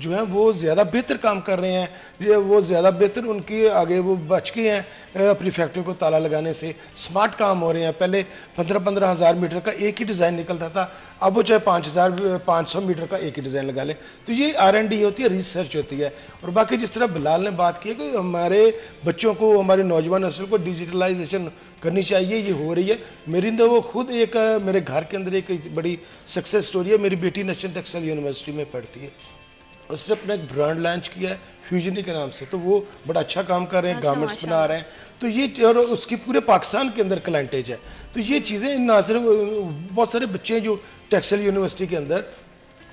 जो हैं वो ज्यादा बेहतर काम कर रहे हैं, वो ज्यादा बेहतर उनकी आगे वो बच गए हैं अपनी फैक्ट्री को ताला लगाने से। स्मार्ट काम हो रहे हैं। पहले 15-15 हज़ार मीटर का एक ही डिजाइन निकलता था, अब वो चाहे 5,500 मीटर का एक ही डिजाइन लगा ले। तो ये R&D होती है, रिसर्च होती है। और बाकी जिस तरह बिलाल ने बात की है कि हमारे बच्चों को, हमारी नौजवान नस्ल को डिजिटलाइजेशन करनी चाहिए, ये हो रही है। मेरी तो वो खुद एक मेरे घर के अंदर एक बड़ी सक्सेस स्टोरी है। मेरी बेटी नेशनल टेक्सटाइल यूनिवर्सिटी में पढ़ती है, उसने अपना एक ब्रांड लॉन्च किया है फ्यूजनी के नाम से। तो वो बड़ा अच्छा काम कर रहे हैं, गारमेंट्स बना रहे हैं। तो ये, और उसकी पूरे पाकिस्तान के अंदर क्लाइंटेज है। तो ये चीज़ें ना सिर्फ बहुत सारे बच्चे हैं जो टेक्सटाइल यूनिवर्सिटी के अंदर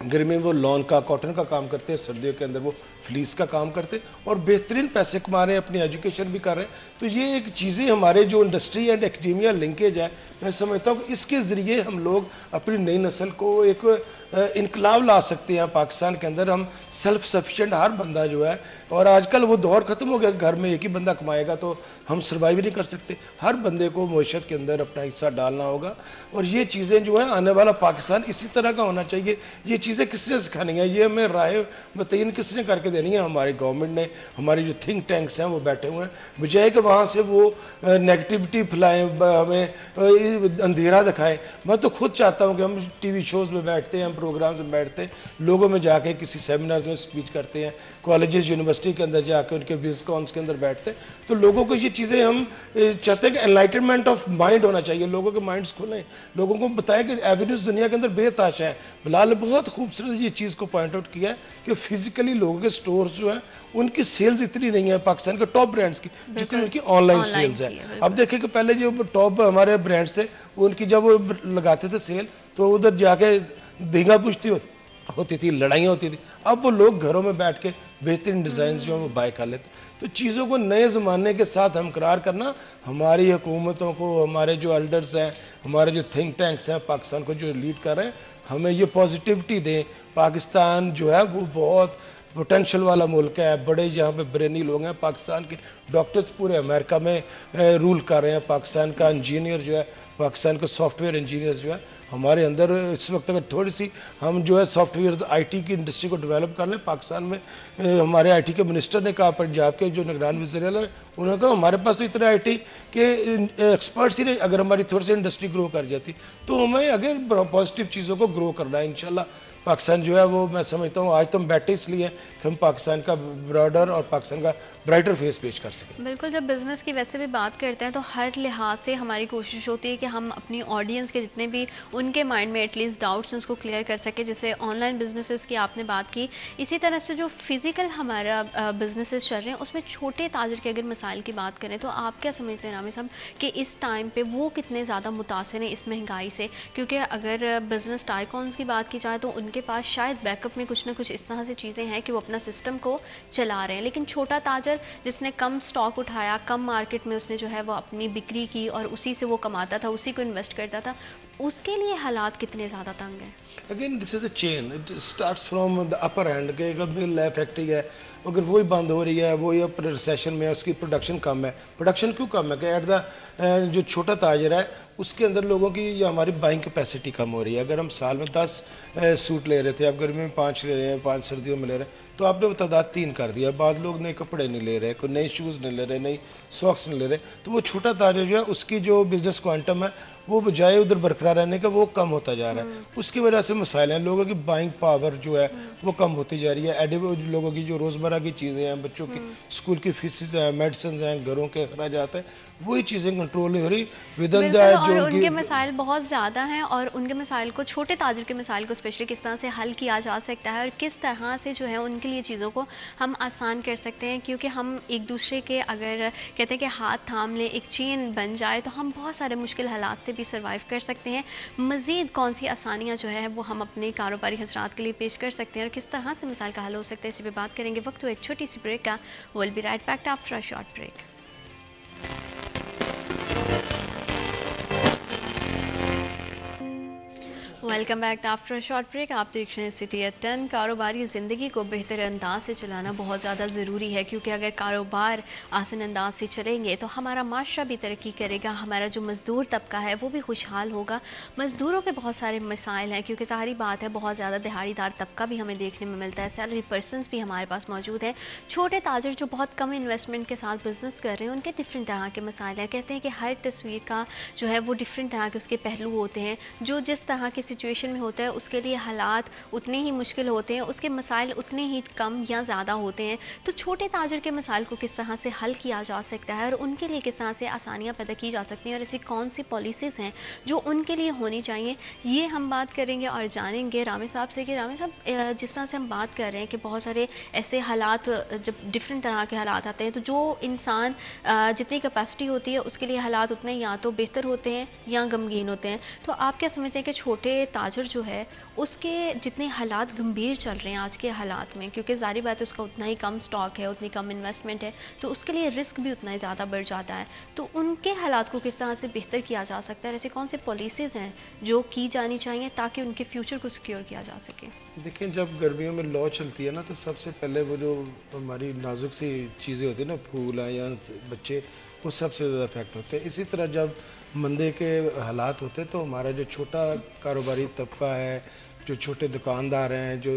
गर्मी में वो लॉन का, कॉटन का काम करते हैं, सर्दियों के अंदर वो फ्लीस का काम करते हैं और बेहतरीन पैसे कमा रहे हैं, अपनी एजुकेशन भी कर रहे हैं। तो ये एक चीज़ें हमारे जो इंडस्ट्री एंड एकेडेमिया लिंकेज है, मैं समझता हूँ कि इसके ज़रिए हम लोग अपनी नई नस्ल को एक इनकलाब ला सकते हैं। पाकिस्तान के अंदर हम सेल्फ सफिशिएंट, हर बंदा जो है, और आजकल वो दौर ख़त्म हो गया घर में एक ही बंदा कमाएगा तो हम सर्वाइव नहीं कर सकते। हर बंदे को मईशत के अंदर अपना हिस्सा डालना होगा। और ये चीज़ें जो है, आने वाला पाकिस्तान इसी तरह का होना चाहिए। ये चीज़ें किसने सिखानी है, ये हमें राय मुतय्यन किसने करके देनी है? हमारी गवर्नमेंट ने। हमारे जो थिंक टैंक्स हैं वो बैठे हुए हैं, बजाय कि वहाँ से वो नेगेटिविटी फैलाएं, हमें अंधेरा दिखाएं। मैं तो खुद चाहता हूँ कि हम TV शोज़ में बैठते हैं, हम प्रोग्राम्स में बैठते हैं, लोगों में जाके किसी सेमिनार्स में स्पीच करते हैं, कॉलेजेस यूनिवर्सिटी के अंदर जाकर उनके विजकॉन्स के अंदर बैठते हैं। तो लोगों को ये चीज़ें हम चाहते हैं कि एनलाइटनमेंट ऑफ माइंड होना चाहिए, लोगों के माइंड्स खुलें, लोगों को बताएं कि एवेन्यूज़ दुनिया के अंदर बेताशा है। बिलाल ने बहुत खूबसूरत ये चीज़ को पॉइंट आउट किया है कि फिजिकली लोगों के स्टोर्स जो है उनकी सेल्स इतनी नहीं है पाकिस्तान के टॉप ब्रांड्स की जितनी उनकी ऑनलाइन सेल्स है। अब देखें कि पहले जो टॉप हमारे ब्रांड्स थे, उनकी जब वो लगाते थे सेल तो उधर जाके धींगा पुश्ती होती थी, लड़ाइयाँ होती थी। अब वो लोग घरों में बैठ के बेहतरीन डिज़ाइन जो है वो बाय कर लेते। तो चीज़ों को नए ज़माने के साथ हमकरार करना हमारी हुकूमतों को, हमारे जो एल्डर्स हैं, हमारे जो थिंक टैंक्स हैं पाकिस्तान को जो लीड कर रहे हैं, हमें ये पॉजिटिविटी दें। पाकिस्तान जो है वो बहुत पोटेंशियल वाला मुल्क है, बड़े यहाँ पे ब्रेनी लोग हैं। पाकिस्तान के डॉक्टर्स पूरे अमेरिका में रूल कर रहे हैं। पाकिस्तान का इंजीनियर जो है, पाकिस्तान का सॉफ्टवेयर इंजीनियर जो है, हमारे अंदर इस वक्त अगर थोड़ी सी हम जो है सॉफ्टवेयर आईटी की इंडस्ट्री को डेवलप कर लें। पाकिस्तान में हमारे आईटी के मिनिस्टर ने कहा, पंजाब के जो निगरान वज़ीर आला, उन्होंने कहा हमारे पास तो इतने आईटी के एक्सपर्ट्स ही नहीं, अगर हमारी थोड़ी सी इंडस्ट्री ग्रो कर जाती तो हमें अगर पॉजिटिव चीज़ों को ग्रो करना है इंशाल्लाह। पाकिस्तान जो है वो मैं समझता हूँ आज तो हम बैठे इसलिए कि हम पाकिस्तान का ब्रॉडर और पाकिस्तान का ब्राइटर फेस पेश कर सकें। बिल्कुल, जब बिज़नेस की वैसे भी बात करते हैं तो हर लिहाज से हमारी कोशिश होती है कि हम अपनी ऑडियंस के जितने भी उनके माइंड में एटलीस्ट डाउट्स हैं उसको क्लियर कर सके। जैसे ऑनलाइन बिजनेसेस की आपने बात की, इसी तरह से जो फिजिकल हमारा बिजनेसेस चल रहे हैं उसमें छोटे ताजर के अगर मिसाइल की बात करें तो आप क्या समझते हैं रामी साहब कि इस टाइम पे वो कितने ज़्यादा मुतासिर हैं इस महंगाई से? क्योंकि अगर बिजनेस टाइकॉन्स की बात की जाए तो उनके पास शायद बैकअप में कुछ ना कुछ इस तरह से चीज़ें हैं कि वो अपना सिस्टम को चला रहे हैं, लेकिन छोटा ताजर जिसने कम स्टॉक उठाया, कम मार्केट में उसने जो है वो अपनी बिक्री की और उसी से वो कमाता था, उसी को इन्वेस्ट करता था, उसके लिए हालात कितने ज़्यादा तंग हैं? Again this is a chain, it starts from the upper and के एक मिल है, फैक्ट्री है, अगर वही बंद हो रही है, वो अपने रिसेशन में है, उसकी प्रोडक्शन कम है। प्रोडक्शन क्यों कम है कि एट द जो छोटा ताजर है उसके अंदर लोगों की या हमारी बाइंग कैपेसिटी कम हो रही है। अगर हम साल में 10 सूट ले रहे थे, अब गर्मी में 5 ले रहे हैं, 5 सर्दियों में ले रहे हैं, तो आपने वो तादाद 3 कर दिया। बाद लोग नए कपड़े नहीं ले रहे, कोई नए शूज़ नहीं ले रहे, नई सॉक्स नहीं ले रहे, तो वो छोटा ताजर जो है उसकी जो बिजनेस क्वांटम है वो बजाय उधर बरकरार रहने का वो कम होता जा रहा है। उसकी वजह से मसाइल हैं, लोगों की बाइंग पावर जो है वो कम होती जा रही है। लोगों की जो रोज़मर्रा की चीज़ें हैं, बच्चों की स्कूल की फीसें हैं, मेडिसिन हैं, घरों के अखराजात हैं, वही चीज़ें कंट्रोल नहीं हो रही विद इन द और जो उनके मसाइल बहुत ज़्यादा हैं और उनके मसाइल को, छोटे ताजर के मसाइल को स्पेशली किस तरह से हल किया जा सकता है और किस तरह से जो है उनके लिए चीज़ों को हम आसान कर सकते हैं। क्योंकि हम एक दूसरे के अगर कहते हैं कि हाथ थाम लें, एक चेन बन जाए, तो हम बहुत सारे मुश्किल हालात से भी सर्वाइव कर सकते हैं। मज़ीद कौन सी आसानियाँ जो है वो हम अपने कारोबारी हजरात के लिए पेश कर सकते हैं और किस तरह से मसाइल का हल हो सकता है, इसी पर बात करेंगे। वक्त हो एक छोटी सी ब्रेक का। Will be right back after a short break. Welcome back after short break. आप देख रहे हैं सिटी एट 10। कारोबारी ज़िंदगी को बेहतर अंदाज से चलाना बहुत ज़्यादा ज़रूरी है, क्योंकि अगर कारोबार आसान अंदाज से चलेंगे तो हमारा माशरा भी तरक्की करेगा, हमारा जो मज़दूर तबका है वो भी खुशहाल होगा। मज़दूरों के बहुत सारे मसाइल हैं, क्योंकि ज़ाहिर बात है बहुत ज़्यादा दिहाड़ीदार तबका भी हमें देखने में मिलता है, सैलरी पर्सनस भी हमारे पास मौजूद हैं। छोटे ताजर जो बहुत कम इन्वेस्टमेंट के साथ बिजनेस कर रहे हैं, उनके डिफरेंट तरह के मसाइल हैं। कहते हैं कि हर तस्वीर का जो है वो डिफरेंट तरह के उसके पहलू होते हैं। जो जिस तरह के सिचुएशन में होता है उसके लिए हालात उतने ही मुश्किल होते हैं, उसके मसाइल उतने ही कम या ज़्यादा होते हैं। तो छोटे ताजर के मसाइल को किस तरह से हल किया जा सकता है और उनके लिए किस तरह से आसानियाँ पैदा की जा सकती हैं और ऐसी कौन सी पॉलिसीज़ हैं जो उनके लिए होनी चाहिए, ये हम बात करेंगे और जानेंगे रामी साहब से। कि रामी साहब, जिस तरह से हम बात कर रहे हैं कि बहुत सारे ऐसे हालात, जब डिफरेंट तरह के हालात आते हैं तो जो इंसान जितनी कैपेसिटी होती है उसके लिए हालात उतने या तो बेहतर होते हैं या गमगीन होते हैं। तो आप क्या समझते हैं कि छोटे ताजर जो है उसके जितने हालात गंभीर चल रहे हैं आज के हालात में, क्योंकि जारी बात है उसका उतना ही कम स्टॉक है, उतनी कम इन्वेस्टमेंट है, तो उसके लिए रिस्क भी उतना ही ज़्यादा बढ़ जाता है, तो उनके हालात को किस तरह से बेहतर किया जा सकता है? ऐसे कौन से पॉलिसीज़ हैं जो की जानी चाहिए ताकि उनके फ्यूचर को सिक्योर किया जा सके? देखिए, जब गर्मियों में लौ चलती है ना, तो सबसे पहले वो जो हमारी नाजुक सी चीज़ें होती है ना, फूल हैं या बच्चे, वो सबसे ज़्यादा इफेक्ट होते हैं। इसी तरह जब मंदे के हालात होते हैं तो हमारा जो छोटा कारोबारी तबका है, जो छोटे दुकानदार हैं, जो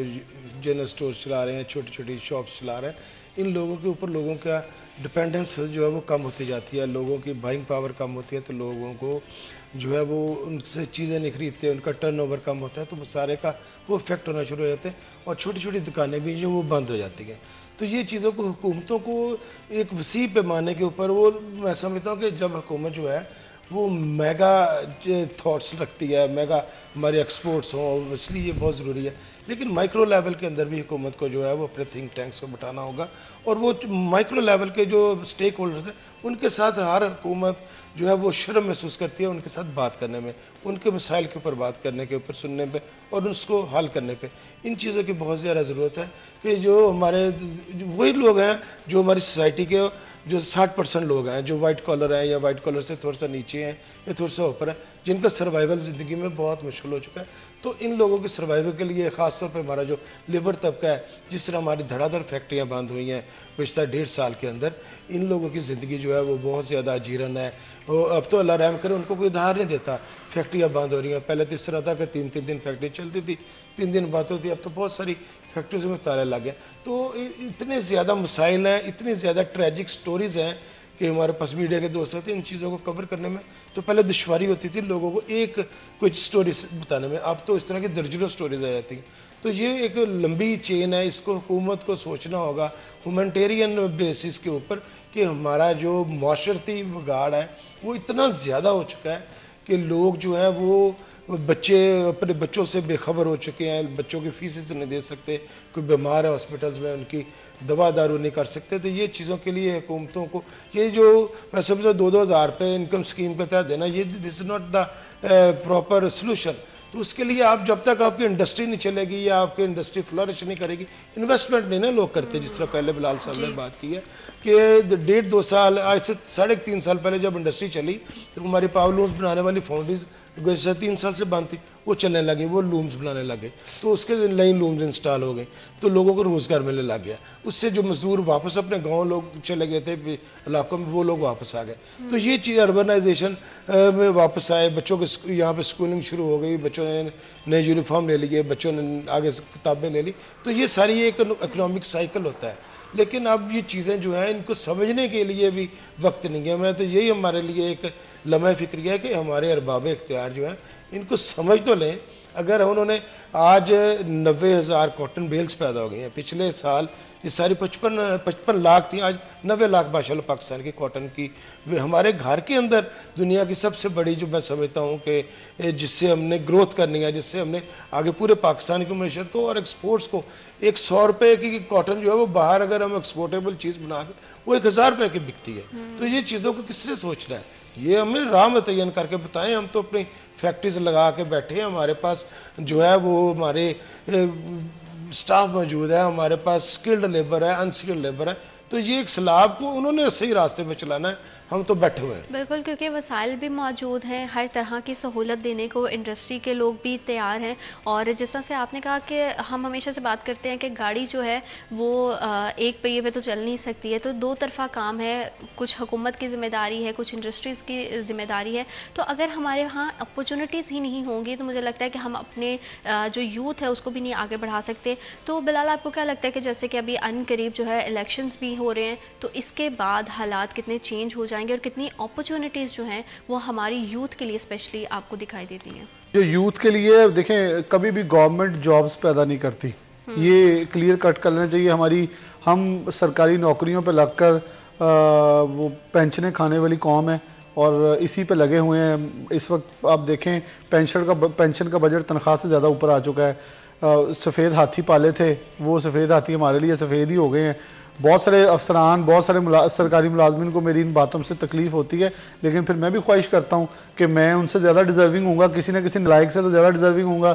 जनरल स्टोर चला रहे हैं, छोटी छोटी शॉप्स चला रहे हैं, इन लोगों के ऊपर लोगों का डिपेंडेंस जो है वो कम होती जाती है। लोगों की बाइंग पावर कम होती है, तो लोगों को जो है वो उनसे चीज़ें नहीं खरीदते, उनका टर्नओवर कम होता है, तो वो सारे का वो इफेक्ट होना शुरू हो जाते हैं और छोटी छोटी दुकानें भी जो वो बंद हो जाती हैं। तो ये चीज़ों को हुकूमतों को एक वसी पैमाने के ऊपर, वो मैं समझता हूँ कि जब हुकूमत जो है वो मेगा थॉट्स रखती है, मेगा हमारे एक्सपोर्ट्स हों, इसलिए ये बहुत ज़रूरी है। लेकिन माइक्रो लेवल के अंदर भी हुकूमत को जो है वो अपने थिंक टैंक्स को बिठाना होगा और वो माइक्रो लेवल के जो स्टेक होल्डर्स हैं उनके साथ हर हुकूमत जो है वो शर्म महसूस करती है उनके साथ बात करने में, उनके मसाइल के ऊपर बात करने के ऊपर, सुनने पे और उसको हल करने पे। इन चीज़ों की बहुत ज़्यादा ज़रूरत है कि जो हमारे वही लोग हैं जो हमारी सोसाइटी के जो 60% लोग हैं जो वाइट कॉलर हैं या वाइट कॉलर से थोड़ा सा नीचे हैं या थोड़ा सा ऊपर है, जिनका सर्वाइवल ज़िंदगी में बहुत मुश्किल हो चुका है, तो इन लोगों के सर्वाइवल के लिए ख़ास खासतौर पर हमारा जो लेबर तबका है, जिस तरह हमारी धड़ाधड़ फैक्ट्रियाँ बंद हुई हैं पिछले 1.5 साल के अंदर, इन लोगों की ज़िंदगी जो है वो बहुत ज़्यादा अजीरन है। वो अब तो अल्लाह रहम करे, उनको कोई उधार नहीं देता, फैक्ट्रियाँ बंद हो रही हैं। पहले तो इस तरह था कि 3-3 दिन फैक्ट्री चलती थी, 3 दिन बंद होती, अब तो बहुत सारी फैक्ट्रियों में ताले लग गए। तो इतने ज़्यादा मसाइल हैं, इतनी ज़्यादा ट्रेजिक स्टोरीज़ हैं कि हमारे पास मीडिया के दोस्त होते हैं, इन चीज़ों को कवर करने में तो पहले दुश्वारी होती थी लोगों को एक कुछ स्टोरी बताने में, अब तो इस तरह की दर्जनों स्टोरीज आ जाती हैं। तो ये एक लंबी चेन है, इसको हुकूमत को सोचना होगा ह्यूमैनिटेरियन बेसिस के ऊपर कि हमारा जो माशरती बिगाड़ है वो इतना ज़्यादा हो चुका है कि लोग जो है वो बच्चे अपने बच्चों से बेखबर हो चुके हैं, बच्चों की फीसें नहीं दे सकते, कोई बीमार है हॉस्पिटल्स में उनकी दवा दारू नहीं कर सकते। तो ये चीज़ों के लिए हुकूमतों को ये जो मैं समझता 2-2 हज़ार रुपये इनकम स्कीम के तहत देना, ये this is not the proper solution. तो उसके लिए आप जब तक आपकी इंडस्ट्री नहीं चलेगी या आपकी इंडस्ट्री फ्लरिश नहीं करेगी, इन्वेस्टमेंट नहीं ना लोग करते, जिस तरह पहले बिलाल साहब ने बात की है कि 1.5-2 साल आज से 3.5 साल पहले जब इंडस्ट्री चली तो हमारी पावर लूम्स बनाने वाली फाउंड्रीज 3 साल से बंद थी, वो चलने लगी, वो लूम्स बनाने लगे, तो उसके नई लूम्स इंस्टॉल हो गए, तो लोगों को रोजगार मिलने लग गया। उससे जो मजदूर वापस अपने गांव लोग चले गए थे इलाकों में, वो लोग वापस आ गए। तो ये चीज़ अर्बनाइजेशन में वापस आए, बच्चों के यहाँ पे स्कूलिंग शुरू हो गई, बच्चों ने नए यूनिफॉर्म ले लिए, बच्चों ने आगे किताबें ले ली। तो ये सारी एक इकोनॉमिक साइकिल होता है। लेकिन अब ये चीज़ें जो हैं इनको समझने के लिए भी वक्त नहीं है। मैं तो यही हमारे लिए एक लम्हा फिक्रिया है कि हमारे अरबाब इख्तियार जो हैं इनको समझ तो लें। अगर उन्होंने आज 90,000 कॉटन बेल्स पैदा हो गई हैं, पिछले साल ये सारी 55 लाख थी, आज 90 लाख माशाल्लाह पाकिस्तान की कॉटन की वे हमारे घर के अंदर दुनिया की सबसे बड़ी जो मैं समझता हूँ कि जिससे हमने ग्रोथ करनी है, जिससे हमने आगे पूरे पाकिस्तान की मैशत को और एक्सपोर्ट्स को, एक 100 रुपये की कॉटन जो है वो बाहर अगर हम एक्सपोर्टेबल चीज़ बना के वो 1000 रुपये की बिकती है। तो ये चीज़ों को किसने सोचना है, ये हमें राह मुतय्यन करके बताएं। हम तो अपनी फैक्ट्रीज लगा के बैठे हैं, हमारे पास जो है वो हमारे स्टाफ मौजूद है, हमारे पास स्किल्ड लेबर है, अनस्किल्ड लेबर है। तो ये एक सैलाब को उन्होंने सही रास्ते पे चलाना है, हम तो बैठे हुए हैं। बिल्कुल, क्योंकि वसाइल भी मौजूद हैं, हर तरह की सहूलत देने को इंडस्ट्री के लोग भी तैयार हैं। और जिस तरह से आपने कहा कि हम हमेशा से बात करते हैं कि गाड़ी जो है वो एक पहिए पे तो चल नहीं सकती है, तो दो तरफा काम है, कुछ हुकूमत की जिम्मेदारी है, कुछ इंडस्ट्रीज़ की जिम्मेदारी है। तो अगर हमारे यहाँ अपॉर्चुनिटीज़ ही नहीं होंगी तो मुझे लगता है कि हम अपने जो यूथ है उसको भी नहीं आगे बढ़ा सकते। तो बिलाल, आपको क्या लगता है कि जैसे कि अभी अनकरीब जो है इलेक्शंस भी हो रहे हैं, तो इसके बाद हालात कितने चेंज हो जाएंगे और कितनी अपॉर्चुनिटीज़ जो हैं वो हमारी यूथ के लिए स्पेशली आपको दिखाई देती हैं? जो यूथ के लिए देखें, कभी भी गवर्नमेंट जॉब्स पैदा नहीं करती, ये क्लियर कट करना चाहिए। हम सरकारी नौकरियों पे लगकर वो पेंशनें खाने वाली कौम है और इसी पे लगे हुए हैं। इस वक्त आप देखें पेंशन का बजट तनख्वाह से ज़्यादा ऊपर आ चुका है। सफ़ेद हाथी पाले थे, वो सफ़ेद हाथी हमारे लिए सफ़ेद ही हो गए हैं। बहुत सारे अफसरान, बहुत सारे सरकारी मुलाजमिन को मेरी इन बातों से तकलीफ होती है, लेकिन फिर मैं भी ख्वाहिश करता हूँ कि मैं उनसे ज़्यादा डिज़र्विंग हूँगा, किसी न किसी नालायक से तो ज़्यादा डिज़र्विंग हूँगा,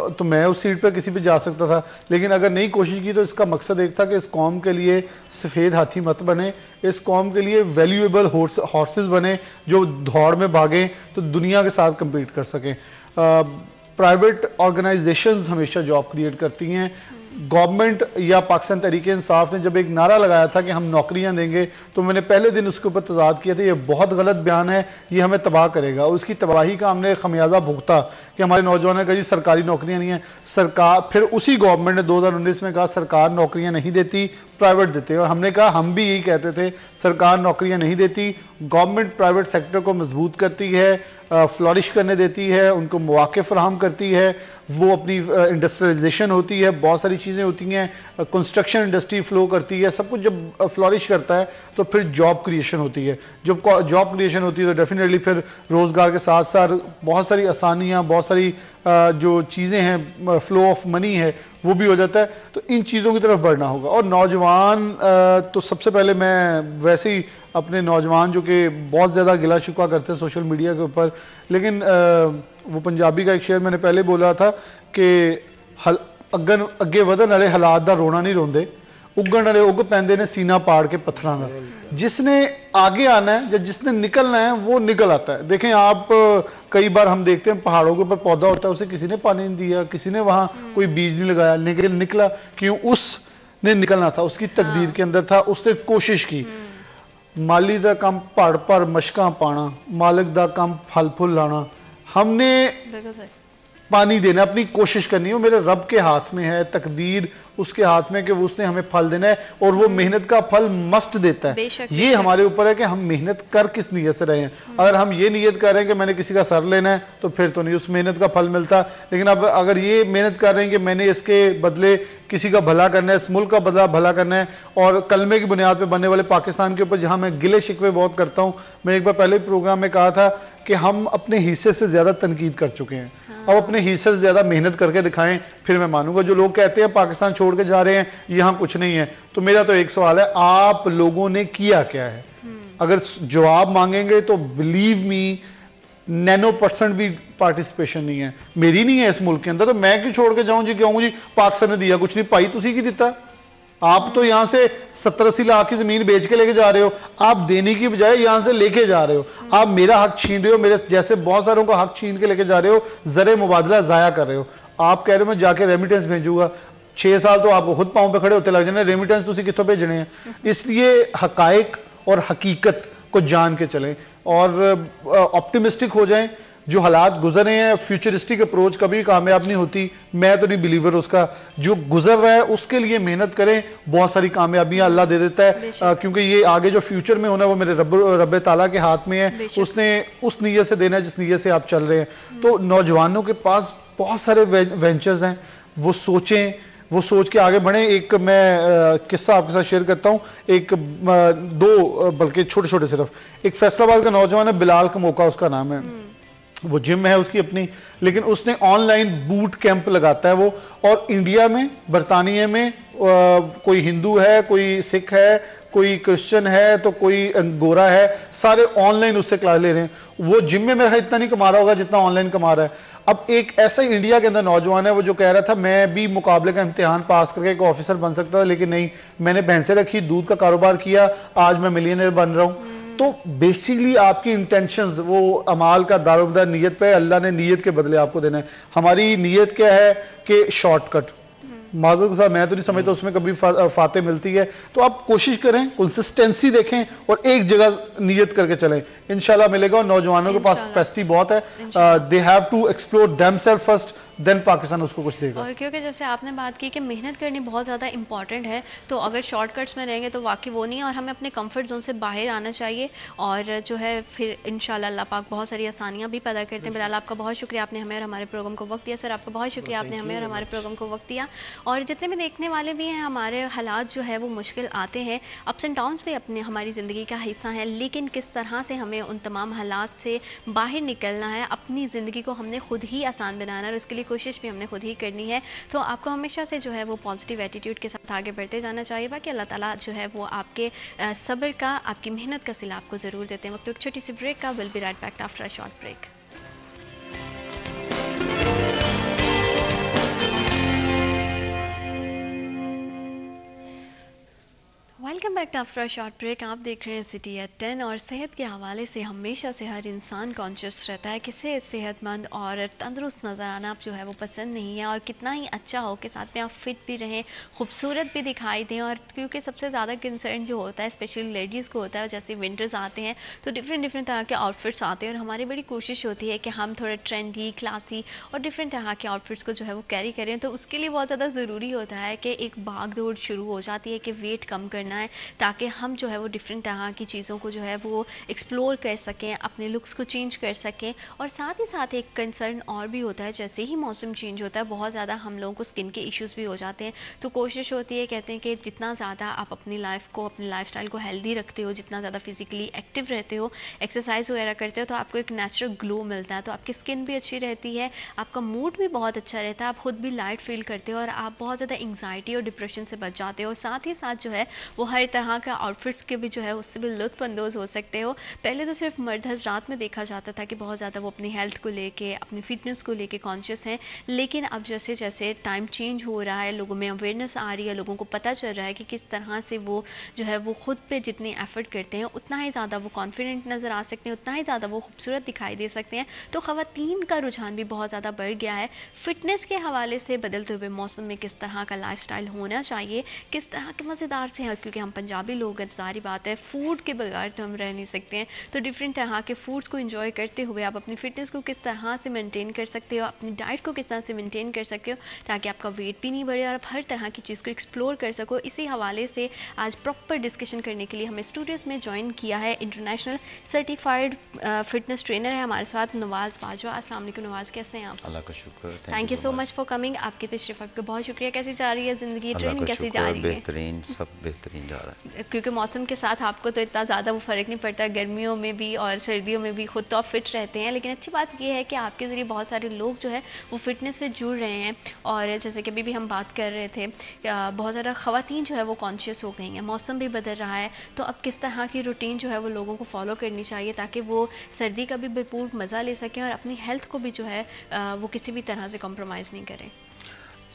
तो मैं उस सीट पर किसी भी जा सकता था। लेकिन अगर नहीं कोशिश की तो इसका मकसद एक था कि इस कौम के लिए सफ़ेद हाथी मत बने, इस कौम के लिए वैल्यूएबल हॉर्सेस बने जो दौड़ में भागें तो दुनिया के साथ कम्पीट कर सकें। प्राइवेट ऑर्गेनाइजेशंस हमेशा जॉब क्रिएट करती हैं। गवर्नमेंट या पाकिस्तान तहरीक इंसाफ ने जब एक नारा लगाया था कि हम नौकरियां देंगे, तो मैंने पहले दिन उसके ऊपर तजाद किया था, ये बहुत गलत बयान है, ये हमें तबाह करेगा। और उसकी तबाही का हमने खमियाजा भुगता कि हमारे नौजवानों ने कहा जी सरकारी नौकरियां नहीं है। सरकार, फिर उसी गवर्नमेंट ने 2019 में कहा सरकार नौकरियां नहीं देती, प्राइवेट देते हैं। और हमने कहा, हम भी यही कहते थे, सरकार नौकरियां नहीं देती, गवर्नमेंट प्राइवेट सेक्टर को मजबूत करती है, फ्लॉरिश करने देती है, उनको मौके फराहम करती है, वो अपनी इंडस्ट्रियलाइजेशन होती है, बहुत सारी चीज़ें होती हैं, कंस्ट्रक्शन इंडस्ट्री फ्लो करती है। सब कुछ जब फ्लॉरिश करता है तो फिर जॉब क्रिएशन होती है। जब जॉब क्रिएशन होती है तो डेफिनेटली फिर रोज़गार के साथ साथ बहुत सारी आसानियाँ, बहुत सारी जो चीज़ें हैं, फ्लो ऑफ मनी है, वो भी हो जाता है। तो इन चीज़ों की तरफ बढ़ना होगा। और नौजवान तो सबसे पहले मैं वैसे ही अपने नौजवान जो कि बहुत ज़्यादा गिला शिकवा करते हैं सोशल मीडिया के ऊपर, लेकिन वो पंजाबी का एक शेर मैंने पहले बोला था कि अगे वधन वाले हालात दा रोना नहीं रोंदे, उगण वाले उग पैंदे ने सीना पाड़ के पत्थरां दा। जिसने आगे आना है या जिसने निकलना है वो निकल आता है। देखें आप, कई बार हम देखते हैं पहाड़ों के ऊपर पौधा होता है, उसे किसी ने पानी नहीं दिया, किसी ने वहां कोई बीज नहीं लगाया, निकला क्यों? उसने निकलना था, उसकी तकदीर के अंदर था, उसने कोशिश की। माली दा काम पहाड़ पर मशकां पाना, मालिक दा काम फल फुल लाना। हमने पानी देना, अपनी कोशिश करनी है, वो मेरे रब के हाथ में है, तकदीर उसके हाथ में कि वो उसने हमें फल देना है और वो मेहनत का फल मस्ट देता है। ये हमारे ऊपर है कि हम मेहनत कर किस नीयत से रहे हैं। अगर हम ये नीयत कर रहे हैं कि मैंने किसी का सर लेना है तो फिर तो नहीं उस मेहनत का फल मिलता। लेकिन अब अगर ये मेहनत कर रहे हैं कि मैंने इसके बदले किसी का भला करना है, इस मुल्क का बदला भला करना है, और कलमे की बुनियाद पर बनने वाले पाकिस्तान के ऊपर जहां मैं गिले शिकवे बहुत करता हूं, मैं एक बार पहले प्रोग्राम में कहा था कि हम अपने हिस्से से ज्यादा तनकीद कर चुके हैं। अब अपने हिस्से से ज्यादा मेहनत करके दिखाएं, फिर मैं मानूंगा। जो लोग कहते हैं पाकिस्तान छोड़ के जा रहे हैं, यहां कुछ नहीं है, तो मेरा तो एक सवाल है, आप लोगों ने किया क्या है? अगर जवाब मांगेंगे तो बिलीव मी, नैनो% भी पार्टिसिपेशन नहीं है, मेरी नहीं है इस मुल्क के अंदर, तो मैं क्यों छोड़ के जाऊं जी? क्यों जी पाकिस्तान ने दिया कुछ नहीं, पाई तुसी की दिता? आप तो यहां से 70-80 लाख की जमीन बेच के लेके जा रहे हो, आप देने की बजाय यहां से लेके जा रहे हो। आप मेरा हक छीन रहे हो, मेरे जैसे बहुत सारों का हक छीन के लेके जा रहे हो, जरे मुबादला जाया कर रहे हो। आप कह रहे हो मैं जाके रेमिटेंस भेजूंगा, 6 साल तो आपको खुद पांव पे खड़े होते लग जाने, रेमिटेंस तुसी कितों भेजने हैं? इसलिए हकायक और हकीकत को जान के चलें और ऑप्टिमिस्टिक हो जाएं। जो हालात गुजर रहे हैं, फ्यूचरिस्टिक अप्रोच कभी कामयाब नहीं होती, मैं तो नहीं बिलीवर उसका। जो गुजर रहा है उसके लिए मेहनत करें, बहुत सारी कामयाबियां अल्लाह दे देता है, क्योंकि ये आगे जो फ्यूचर में होना है वो मेरे रब ताला के हाथ में है। उसने उस नीयत से देना है जिस नीयत से आप चल रहे हैं। तो नौजवानों के पास बहुत सारे वेंचर्स हैं, वो सोचें, वो सोच के आगे बढ़े। एक मैं किस्सा आपके साथ शेयर करता हूं, एक दो बल्कि छोटे छोटे सिर्फ। एक फैसलाबाद का नौजवान है, बिलाल कमोका उसका नाम है, वो जिम है उसकी अपनी, लेकिन उसने ऑनलाइन बूट कैंप लगाता है वो, और इंडिया में, बरतानिया में कोई हिंदू है, कोई सिख है, कोई क्रिश्चियन है, तो कोई गोरा है, सारे ऑनलाइन उससे क्लास ले रहे हैं। वो जिम में मेरा इतना नहीं कमा रहा होगा जितना ऑनलाइन कमा रहा है। अब एक ऐसा ही इंडिया के अंदर नौजवान है, वो जो कह रहा था मैं भी मुकाबले का इम्तिहान पास करके एक ऑफिसर बन सकता था, लेकिन नहीं, मैंने भैंसे रखी, दूध का कारोबार किया, आज मैं मिलियनर बन रहा हूं। तो बेसिकली आपकी इंटेंशंस, वो अमाल का दारोमदार नीयत पे, अल्लाह ने नीयत के बदले आपको देना है। हमारी नीयत क्या है कि शॉर्टकट, माजूद के साथ मैं तो नहीं समझता उसमें कभी फाते मिलती है। तो आप कोशिश करें, कंसिस्टेंसी देखें और एक जगह नीयत करके चलें, इंशाल्लाह मिलेगा। और नौजवानों के पास कैपेसिटी बहुत है, they have to explore themself first, then Pakistan उसको कुछ देगा। और क्योंकि जैसे आपने बात की कि मेहनत करनी बहुत ज़्यादा इंपॉर्टेंट है, तो अगर शॉर्टकट्स में रहेंगे तो वाकई वो नहीं है, और हमें अपने कंफर्ट जोन से बाहर आना चाहिए। और जो है फिर इंशाल्लाह अल्लाह पाक बहुत सारी आसानियां भी पैदा करते हैं। बिलाल, आपका बहुत शुक्रिया, आपने हमें और हमारे प्रोग्राम को वक्त दिया। सर, आपका बहुत शुक्रिया, आपने हमें और हमारे प्रोग्राम को वक्त दिया। और जितने भी देखने वाले भी हैं, हमारे हालात जो है वो मुश्किल आते हैं, अप्स एंड डाउन्स भी अपने हमारी ज़िंदगी का हिस्सा है, लेकिन किस तरह से हमें उन तमाम हालात से बाहर निकलना है, अपनी ज़िंदगी को हमने खुद ही आसान बनाना है, और इसके लिए कोशिश भी हमने खुद ही करनी है। तो आपको हमेशा से जो है वो पॉजिटिव एटीट्यूड के साथ आगे बढ़ते जाना चाहिए। बाकी अल्लाह ताला जो है वो आपके सब्र का, आपकी मेहनत का सिला आपको ज़रूर देते हैं। वक्त एक छोटी सी ब्रेक का, will be right back after a short break. Welcome back after a short break. आप देख रहे हैं सिटी एट 10, और सेहत के हवाले से हमेशा से हर इंसान कॉन्शियस रहता है कि सेहतमंद और तंदुरुस्त नज़र आना आप जो है वो पसंद नहीं है, और कितना ही अच्छा हो कि साथ में आप फिट भी रहें, खूबसूरत भी दिखाई दें। और क्योंकि सबसे ज़्यादा कंसर्न जो होता है स्पेशली लेडीज़ को होता है, जैसे विंटर्स आते हैं तो डिफरेंट तरह के आउटफिट्स आते हैं, और हमारी बड़ी कोशिश होती है कि हम थोड़े ट्रेंडी, क्लासी और डिफरेंट तरह के आउटफिट्स को जो है वो कैरी करें। तो उसके लिए बहुत ज़्यादा ज़रूरी होता है कि एक भाग दौड़ शुरू हो जाती है कि वेट कम करना है, ताकि हम जो है वो डिफरेंट तरह की चीज़ों को जो है वो एक्सप्लोर कर सकें, अपने लुक्स को चेंज कर सकें। और साथ ही साथ एक कंसर्न और भी होता है, जैसे ही मौसम चेंज होता है बहुत ज़्यादा हम लोगों को स्किन के इश्यूज़ भी हो जाते हैं। तो कोशिश होती है, कहते हैं कि जितना ज़्यादा आप अपनी लाइफ को, अपनी लाइफस्टाइल को हेल्दी रखते हो, जितना ज़्यादा फिजिकली एक्टिव रहते हो, एक्सरसाइज वगैरह करते हो, तो आपको एक नेचुरल ग्लो मिलता है, तो आपकी स्किन भी अच्छी रहती है, आपका मूड भी बहुत अच्छा रहता है, आप खुद भी लाइट फील करते हो, और आप बहुत ज़्यादा एंग्जाइटी और डिप्रेशन से बच जाते हो। साथ ही साथ जो है वो हर तरह के आउटफिट्स के भी जो है उससे भी लुत्फ़अंदोज़ हो सकते हो। पहले तो सिर्फ मर्द हज़रात में देखा जाता था कि बहुत ज़्यादा वो अपनी हेल्थ को लेके, अपनी फिटनेस को लेके कॉन्शियस हैं, लेकिन अब जैसे जैसे टाइम चेंज हो रहा है, लोगों में अवेयरनेस आ रही है, लोगों को पता चल रहा है कि किस तरह से वो जो है वो खुद पे जितनी एफर्ट करते हैं उतना ही ज़्यादा वो कॉन्फिडेंट नज़र आ सकते हैं, उतना ही ज़्यादा वो खूबसूरत दिखाई दे सकते हैं। तो ख़वातीन का रुझान भी बहुत ज़्यादा बढ़ गया है। फिटनेस के हवाले से बदलते हुए मौसम में किस तरह का लाइफस्टाइल होना चाहिए, किस तरह के मज़ेदार से हैं, क्योंकि हम पंजाबी लोग हैं तो सारी बात है फूड के बगैर तो हम रह नहीं सकते हैं। तो डिफरेंट तरह के फूड्स को इंजॉय करते हुए आप अपनी फिटनेस को किस तरह से मेंटेन कर सकते हो, अपनी डाइट को किस तरह से मेंटेन कर सकते हो ताकि आपका वेट भी नहीं बढ़े और आप हर तरह की चीज़ को एक्सप्लोर कर सको। इसी हवाले से आज प्रॉपर डिस्कशन करने के लिए हमें स्टूडियोज़ में ज्वाइन किया है इंटरनेशनल सर्टिफाइड फिटनेस ट्रेनर है हमारे साथ नवाज़ बाजवा। अस्सलाम वालेकुम नवाज़, कैसे हैं आप? अल्लाह का शुक्र। Thank you so much for coming. आपकी तशरीफ आपका बहुत शुक्रिया। कैसी जा रही है ज़िंदगी, ट्रेनिंग कैसी जा रही है? बेहतरीन, सब बेहतरीन जा रहा है। क्योंकि मौसम के साथ आपको तो इतना ज़्यादा वो फ़र्क नहीं पड़ता, गर्मियों में भी और सर्दियों में भी खुद तो आप फिट रहते हैं, लेकिन अच्छी बात यह है कि आपके ज़रिए बहुत सारे लोग जो है वो फिटनेस से जुड़ रहे हैं। और जैसे कि अभी भी हम बात कर रहे थे, बहुत ज़्यादा ख़वातीन जो है वो कॉन्शियस हो गई हैं, मौसम भी बदल रहा है, तो अब किस तरह की रूटीन जो है वो लोगों को फॉलो करनी चाहिए ताकि वो सर्दी का भी भरपूर मज़ा ले सकें और अपनी हेल्थ को भी जो है वो किसी भी तरह से कॉम्प्रोमाइज़ नहीं करें।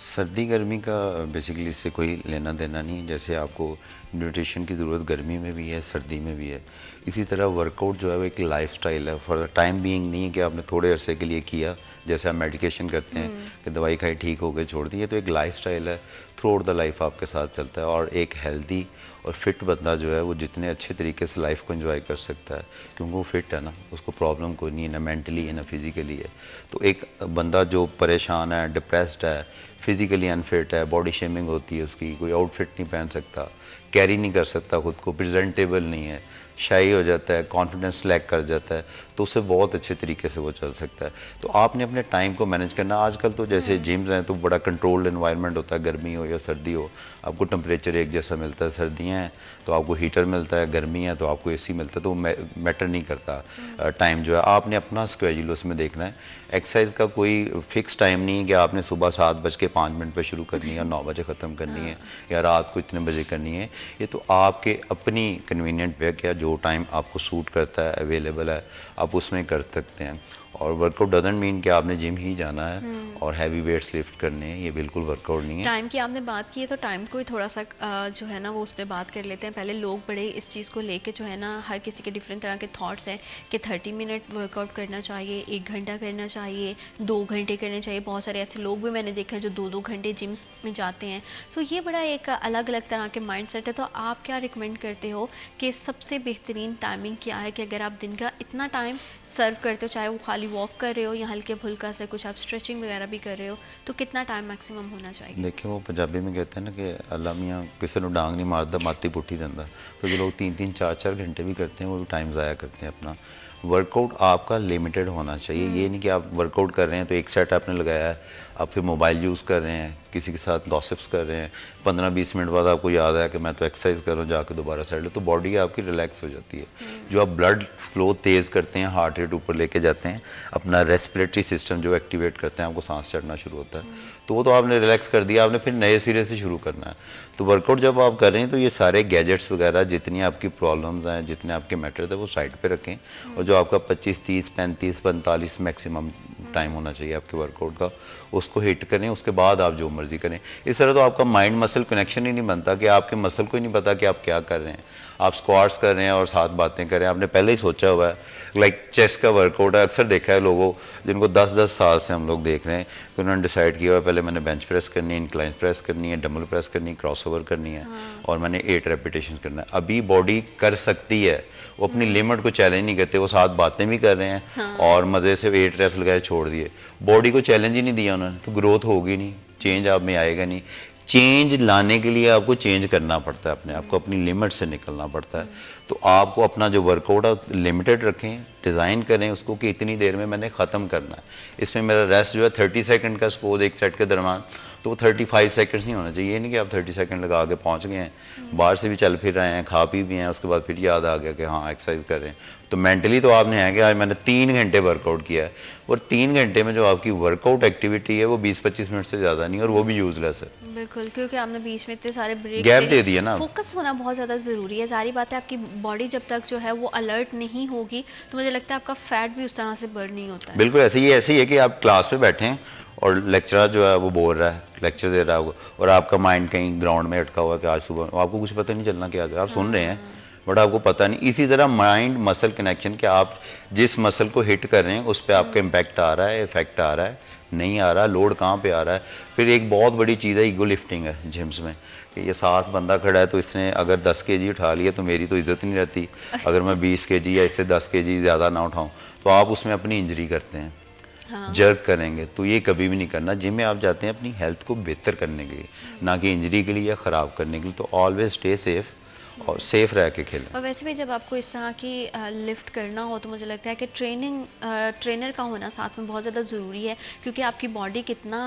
सर्दी गर्मी का बेसिकली इससे कोई लेना देना नहीं। जैसे आपको न्यूट्रिशन की ज़रूरत गर्मी में भी है, सर्दी में भी है, इसी तरह वर्कआउट जो है वो एक लाइफस्टाइल है। फॉर द टाइम बीइंग नहीं है कि आपने थोड़े अरसे के लिए किया, जैसे आप मेडिकेशन करते हैं कि दवाई खाई ठीक हो गई छोड़ दी। ये तो एक लाइफस्टाइल है, थ्रू आउट द लाइफ आपके साथ चलता है। और एक हेल्दी और फिट बंदा जो है वो जितने अच्छे तरीके से लाइफ को एंजॉय कर सकता है, क्योंकि वो फिट है ना, उसको प्रॉब्लम कोई नहीं है, ना मेंटली है ना फिजिकली है। तो एक बंदा जो परेशान है, डिप्रेस्ड है, फिजिकली अनफिट है, बॉडी शेमिंग होती है उसकी, कोई आउटफिट नहीं पहन सकता, कैरी नहीं कर सकता खुद को, प्रेजेंटेबल नहीं है, शाई हो जाता है, कॉन्फिडेंस लैक कर जाता है, तो उससे बहुत अच्छे तरीके से वो चल सकता है। तो आपने अपने टाइम को मैनेज करना। आजकल तो जैसे जिम्स हैं तो बड़ा कंट्रोल्ड एनवायरनमेंट होता है, गर्मी हो या सर्दी हो, आपको टेम्परेचर एक जैसा मिलता है। सर्दियाँ हैं तो आपको हीटर मिलता है, गर्मी है तो आपको एसी मिलता है, तो मैटर नहीं करता टाइम जो है। आपने अपना स्केड्यूल उसमें देखना है। एक्सरसाइज का कोई फिक्स टाइम नहीं है कि आपने सुबह 7:05 पर शुरू करनी है और 9 बजे ख़त्म करनी है या रात को इतने बजे करनी है। ये तो आपके अपनी कन्वीनियंट पे क्या, जो टाइम आपको सूट करता है, अवेलेबल है, आप उसमें कर सकते हैं। और वर्कआउट डजंट मीन कि आपने जिम ही जाना है और हैवी वेट्स लिफ्ट करने हैं, ये बिल्कुल वर्कआउट नहीं है। टाइम की आपने बात की है तो टाइम को ही थोड़ा सा जो है ना वो उस पर बात कर लेते हैं। पहले लोग बड़े इस चीज़ को लेके जो है ना, हर किसी के डिफरेंट तरह के थॉट्स हैं कि 30 मिनट वर्कआउट करना चाहिए, 1 घंटा करना चाहिए, 2 घंटे करने चाहिए। बहुत सारे ऐसे लोग भी मैंने देखे हैं जो 2-2 घंटे जिम्स में जाते हैं। तो ये बड़ा एक अलग अलग तरह के माइंड सेट है। तो आप क्या रिकमेंड करते हो कि सबसे बेहतरीन टाइमिंग क्या है कि अगर आप दिन का इतना टाइम सर्व करते हो, चाहे वो खाली वॉक कर रहे हो या हल्के फुल्का से कुछ आप स्ट्रेचिंग वगैरह भी कर रहे हो, तो कितना टाइम मैक्सिमम होना चाहिए? देखिए वो पंजाबी में कहते हैं ना कि अल्लाह मियाँ किसी को डांग नहीं मारता, माती पुट्ठी देता। तो जो लोग 3-3, 4-4 घंटे भी करते हैं वो भी टाइम ज़ाया करते हैं अपना। वर्कआउट आपका लिमिटेड होना चाहिए। ये नहीं कि आप वर्कआउट कर रहे हैं तो एक सेट आपने लगाया है, आप फिर मोबाइल यूज़ कर रहे हैं, किसी के साथ गॉसिप्स कर रहे हैं, 15-20 मिनट बाद आपको याद आया कि मैं तो एक्सरसाइज कर रहा हूँ, जाके दोबारा सेट लो, तो बॉडी आपकी रिलैक्स हो जाती है। जो आप ब्लड फ्लो तेज़ करते हैं, हार्ट रेट ऊपर लेके जाते हैं, अपना रेस्पिरेटरी सिस्टम जो एक्टिवेट करते हैं, आपको सांस चढ़ना शुरू होता है, तो वो तो आपने रिलैक्स कर दिया, आपने फिर नए सिरे से शुरू करना है। तो वर्कआउट जब आप कर रहे हैं तो ये सारे गैजेट्स वगैरह जितनी आपकी प्रॉब्लम्स हैं, जितने आपके मैटर्स हैं, वो साइड पे रखें। और जो आपका 25, 30, 35, 45 मैक्सिमम टाइम होना चाहिए आपके वर्कआउट का, उसको हिट करें। उसके बाद आप जो मर्जी करें। इस तरह तो आपका माइंड मसल कनेक्शन ही नहीं बनता कि आपके मसल को ही नहीं पता कि आप क्या कर रहे हैं। आप स्क्वाट्स कर रहे हैं और साथ बातें कर रहे हैं, आपने पहले ही सोचा हुआ है। लाइक चेस्ट का वर्कआउट है, अक्सर देखा है लोगों जिनको 10-10 साल से हम लोग देख रहे हैं कि उन्होंने डिसाइड किया हुआ पहले मैंने बेंच प्रेस करनी है, इंक्लाइन प्रेस करनी है, डंबल प्रेस करनी है, क्रॉसओवर करनी है और मैंने 8 रेपिटेशन करना है। अभी बॉडी कर सकती है, वो अपनी लिमिट को चैलेंज नहीं करते, वो साथ बातें भी कर रहे हैं और मज़े से 8 रेप्स लगाए छोड़ दिए। बॉडी को चैलेंज ही नहीं दिया उन्होंने, तो ग्रोथ होगी नहीं, चेंज आप में आएगा नहीं। चेंज लाने के लिए आपको चेंज करना पड़ता है, अपने आप को अपनी लिमिट से निकलना पड़ता है। तो आपको अपना जो वर्कआउट है लिमिटेड रखें, डिज़ाइन करें उसको कि इतनी देर में मैंने ख़त्म करना है। इसमें मेरा रेस्ट जो है 30 सेकंड का, सपोज एक सेट के दरम्यान, तो वो 35 सेकंड्स नहीं होना चाहिए। ये नहीं कि आप 30 सेकंड लगा के पहुंच गए हैं, बाहर से भी चल फिर रहे हैं, खा पी भी हैं, उसके बाद फिर याद आ गया कि हाँ एक्सरसाइज कर रहे हैं। तो मेंटली तो आपने है कि आज मैंने 3 घंटे वर्कआउट किया है, और 3 घंटे में जो आपकी वर्कआउट एक्टिविटी है वो 20-25 मिनट से ज़्यादा नहीं, और वो भी यूजलेस है। बिल्कुल, क्योंकि आपने बीच में इतने सारे ब्रेक गैप दे दिया ना। फोकस होना बहुत ज़्यादा ज़रूरी है। सारी बात है, आपकी बॉडी जब तक जो है वो अलर्ट नहीं होगी तो मुझे लगता है आपका फैट भी उस तरह से बर्न नहीं होता है। बिल्कुल ऐसे ही है कि आप क्लास पे बैठे हैं और लेक्चरर जो है वो बोल रहा है, लेक्चर दे रहा है, और आपका माइंड कहीं ग्राउंड में अटका हुआ है कि आज सुबह, आपको कुछ पता नहीं चलना क्या, आप सुन रहे हैं बट आपको पता नहीं। इसी तरह माइंड मसल कनेक्शन, कि आप जिस मसल को हिट कर रहे हैं उस पर आपका इम्पैक्ट आ रहा है, इफेक्ट आ रहा है, नहीं आ रहा, लोड कहाँ पे आ रहा है। फिर एक बहुत बड़ी चीज़ है ईगो लिफ्टिंग है जिम्स में, कि ये 7 बंदा खड़ा है तो इसने अगर 10 केजी उठा लिया तो मेरी तो इज्जत नहीं रहती, अगर मैं 20 केजी या इससे 10 केजी ज़्यादा ना उठाऊँ, तो आप उसमें अपनी इंजरी करते हैं। हाँ। जर्क करेंगे, तो ये कभी भी नहीं करना। जिम में आप जाते हैं अपनी हेल्थ को बेहतर करने के लिए, ना कि इंजरी के लिए या ख़राब करने के लिए। तो ऑलवेज स्टे सेफ और सेफ रह के खेलें। और वैसे भी जब आपको इस तरह की लिफ्ट करना हो तो मुझे लगता है कि ट्रेनर का होना साथ में बहुत ज़्यादा ज़रूरी है, क्योंकि आपकी बॉडी कितना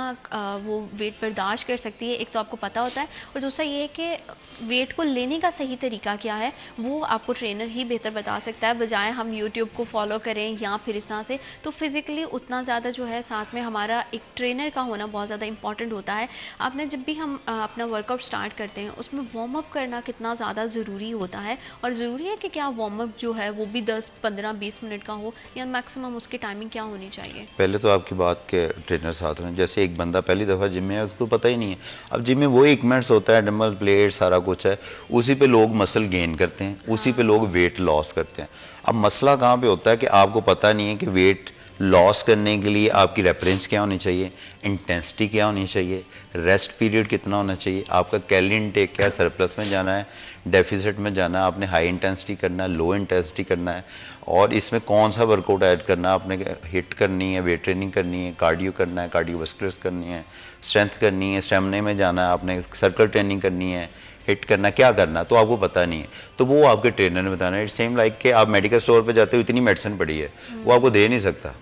वो वेट बर्दाश्त कर सकती है, एक तो आपको पता होता है, और दूसरा ये है कि वेट को लेने का सही तरीका क्या है वो आपको ट्रेनर ही बेहतर बता सकता है, बजाय हम यूट्यूब को फॉलो करें या फिर इस तरह से। तो फिज़िकली उतना ज़्यादा जो है साथ में हमारा एक ट्रेनर का होना बहुत ज़्यादा इंपॉर्टेंट होता है। आपने जब भी हम अपना वर्कआउट स्टार्ट करते हैं उसमें वार्म अप करना कितना ज़्यादा ज़रूरी होता है, और ज़रूरी है कि क्या वार्म अप जो है वो भी 10, 15, 20 मिनट का हो, या मैक्सिमम उसकी टाइमिंग क्या होनी चाहिए? पहले तो आपकी बात के ट्रेनर साथ में, जैसे एक बंदा पहली दफ़ा जिम में है उसको पता ही नहीं है, अब जिम में वो इक्विपमेंट्स होता है, डंबल, प्लेट, सारा कुछ है, उसी पे लोग मसल गेन करते हैं, उसी पे लोग वेट लॉस करते हैं। अब मसला कहाँ पे होता है कि आपको पता नहीं है कि वेट लॉस करने के लिए आपकी रेफरेंस क्या होनी चाहिए, इंटेंसिटी क्या होनी चाहिए, रेस्ट पीरियड कितना होना चाहिए, आपका कैलोरी इनटेक क्या है, सरप्लस में जाना है, डेफिसिट में जाना है, आपने हाई इंटेंसिटी करना है, लो इंटेंसिटी करना है, और इसमें कौन सा वर्कआउट ऐड करना है, आपने हिट करनी है, वेट ट्रेनिंग करनी है, कार्डियो करना है, कार्डियोवास्कुलर करनी है, स्ट्रेंथ करनी है, स्टेमिना में जाना है, आपने सर्कल ट्रेनिंग करनी है, हिट करना, क्या करना, तो आपको पता नहीं है, तो वो आपके ट्रेनर ने बताना है। इट्स सेम लाइक कि आप मेडिकल स्टोर पे जाते हो, इतनी मेडिसिन पड़ी है, वो आपको दे नहीं सकता,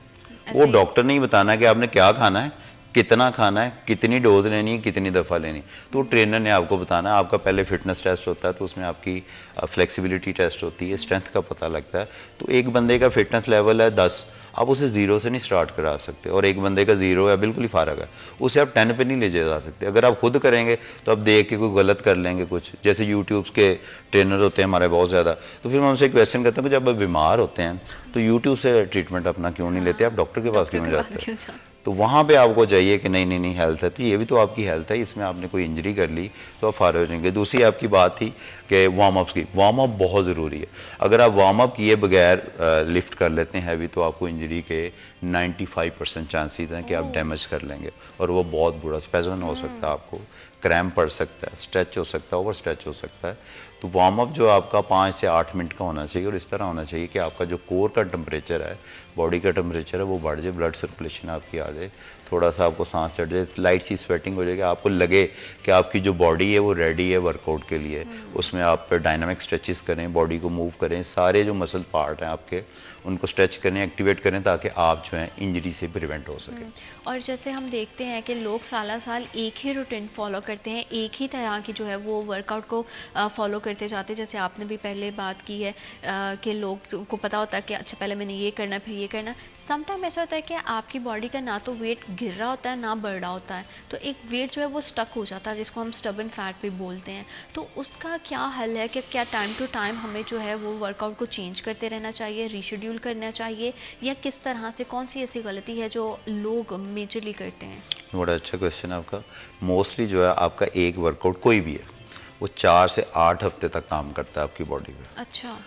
वो डॉक्टर नहीं बताना कि आपने क्या खाना है, कितना खाना है, कितनी डोज लेनी है, कितनी दफ़ा लेनी है, तो ट्रेनर ने आपको बताना है। आपका पहले फिटनेस टेस्ट होता है, तो उसमें आपकी फ्लेक्सिबिलिटी टेस्ट होती है, स्ट्रेंथ का पता लगता है। तो एक बंदे का फिटनेस लेवल है 10, आप उसे 0 से नहीं स्टार्ट करा सकते, और एक बंदे का 0 है, बिल्कुल ही फारग है, उसे आप 10 पे नहीं ले जा सकते। अगर आप खुद करेंगे तो आप देख के कोई गलत कर लेंगे कुछ, जैसे यूट्यूब्स के ट्रेनर होते हैं हमारे बहुत ज़्यादा, तो फिर मैं उनसे क्वेश्चन करता हूँ कि जब आप बीमार होते हैं तो यूट्यूब से ट्रीटमेंट अपना क्यों नहीं लेते, आप डॉक्टर के पास क्यों जाते हैं? तो वहाँ पे आपको चाहिए कि नहीं नहीं नहीं, हेल्थ है तो ये भी तो आपकी हेल्थ है, इसमें आपने कोई इंजरी कर ली तो आप फारे हो जाएंगे। दूसरी आपकी बात थी कि वार्म अप्स की, वार्म अप बहुत ज़रूरी है। अगर आप वार्म अप किए बगैर लिफ्ट कर लेते हैं हैवी, तो आपको इंजरी के 95% चांसेस हैं कि आप डैमेज कर लेंगे, और वो बहुत बुरा स्पेज़म हो सकता है, आपको क्रैम्प पड़ सकता है, स्ट्रेच हो सकता है, ओवर स्ट्रेच हो सकता है। तो वार्म अप जो आपका 5 से 8 मिनट का होना चाहिए, और इस तरह होना चाहिए कि आपका जो कोर का टेम्परेचर है, बॉडी का टेम्परेचर है, वो बढ़ जाए, ब्लड सर्कुलेशन आपकी आ जाए, थोड़ा सा आपको सांस चढ़ जाए, लाइट सी स्वेटिंग हो जाएगी, आपको लगे कि आपकी जो बॉडी है वो रेडी है वर्कआउट के लिए। उसमें आप डायनामिक स्ट्रेचेस करें, बॉडी को मूव करें, सारे जो मसल पार्ट हैं आपके उनको स्ट्रेच करें, एक्टिवेट करें, ताकि आप जो है इंजरी से प्रिवेंट हो सके। और जैसे हम देखते हैं कि लोग साल साल एक ही रूटीन फॉलो करते हैं, एक ही तरह की जो है वो वर्कआउट को फॉलो करते जाते हैं। जैसे आपने भी पहले बात की है कि लोग को पता होता है कि अच्छा पहले मैंने ये करना फिर ये करना। समटाइम ऐसा होता है कि आपकी बॉडी का ना तो वेट गिर रहा होता है ना बढ़ रहा होता है, तो एक वेट जो है वो स्टक हो जाता है, जिसको हम स्टबन फैट भी बोलते हैं। तो उसका क्या हल है कि क्या टाइम टू टाइम हमें जो है वो वर्कआउट को चेंज करते रहना चाहिए, रीशेड्यूल करना चाहिए, या किस तरह से, कौन सी ऐसी गलती है जो लोग मेजरली करते हैं? बड़ा अच्छा क्वेश्चन है आपका। मोस्टली जो है आपका एक वर्कआउट कोई भी है वो 4 से 8 हफ्ते तक काम करता है आपकी बॉडी पे। अच्छा।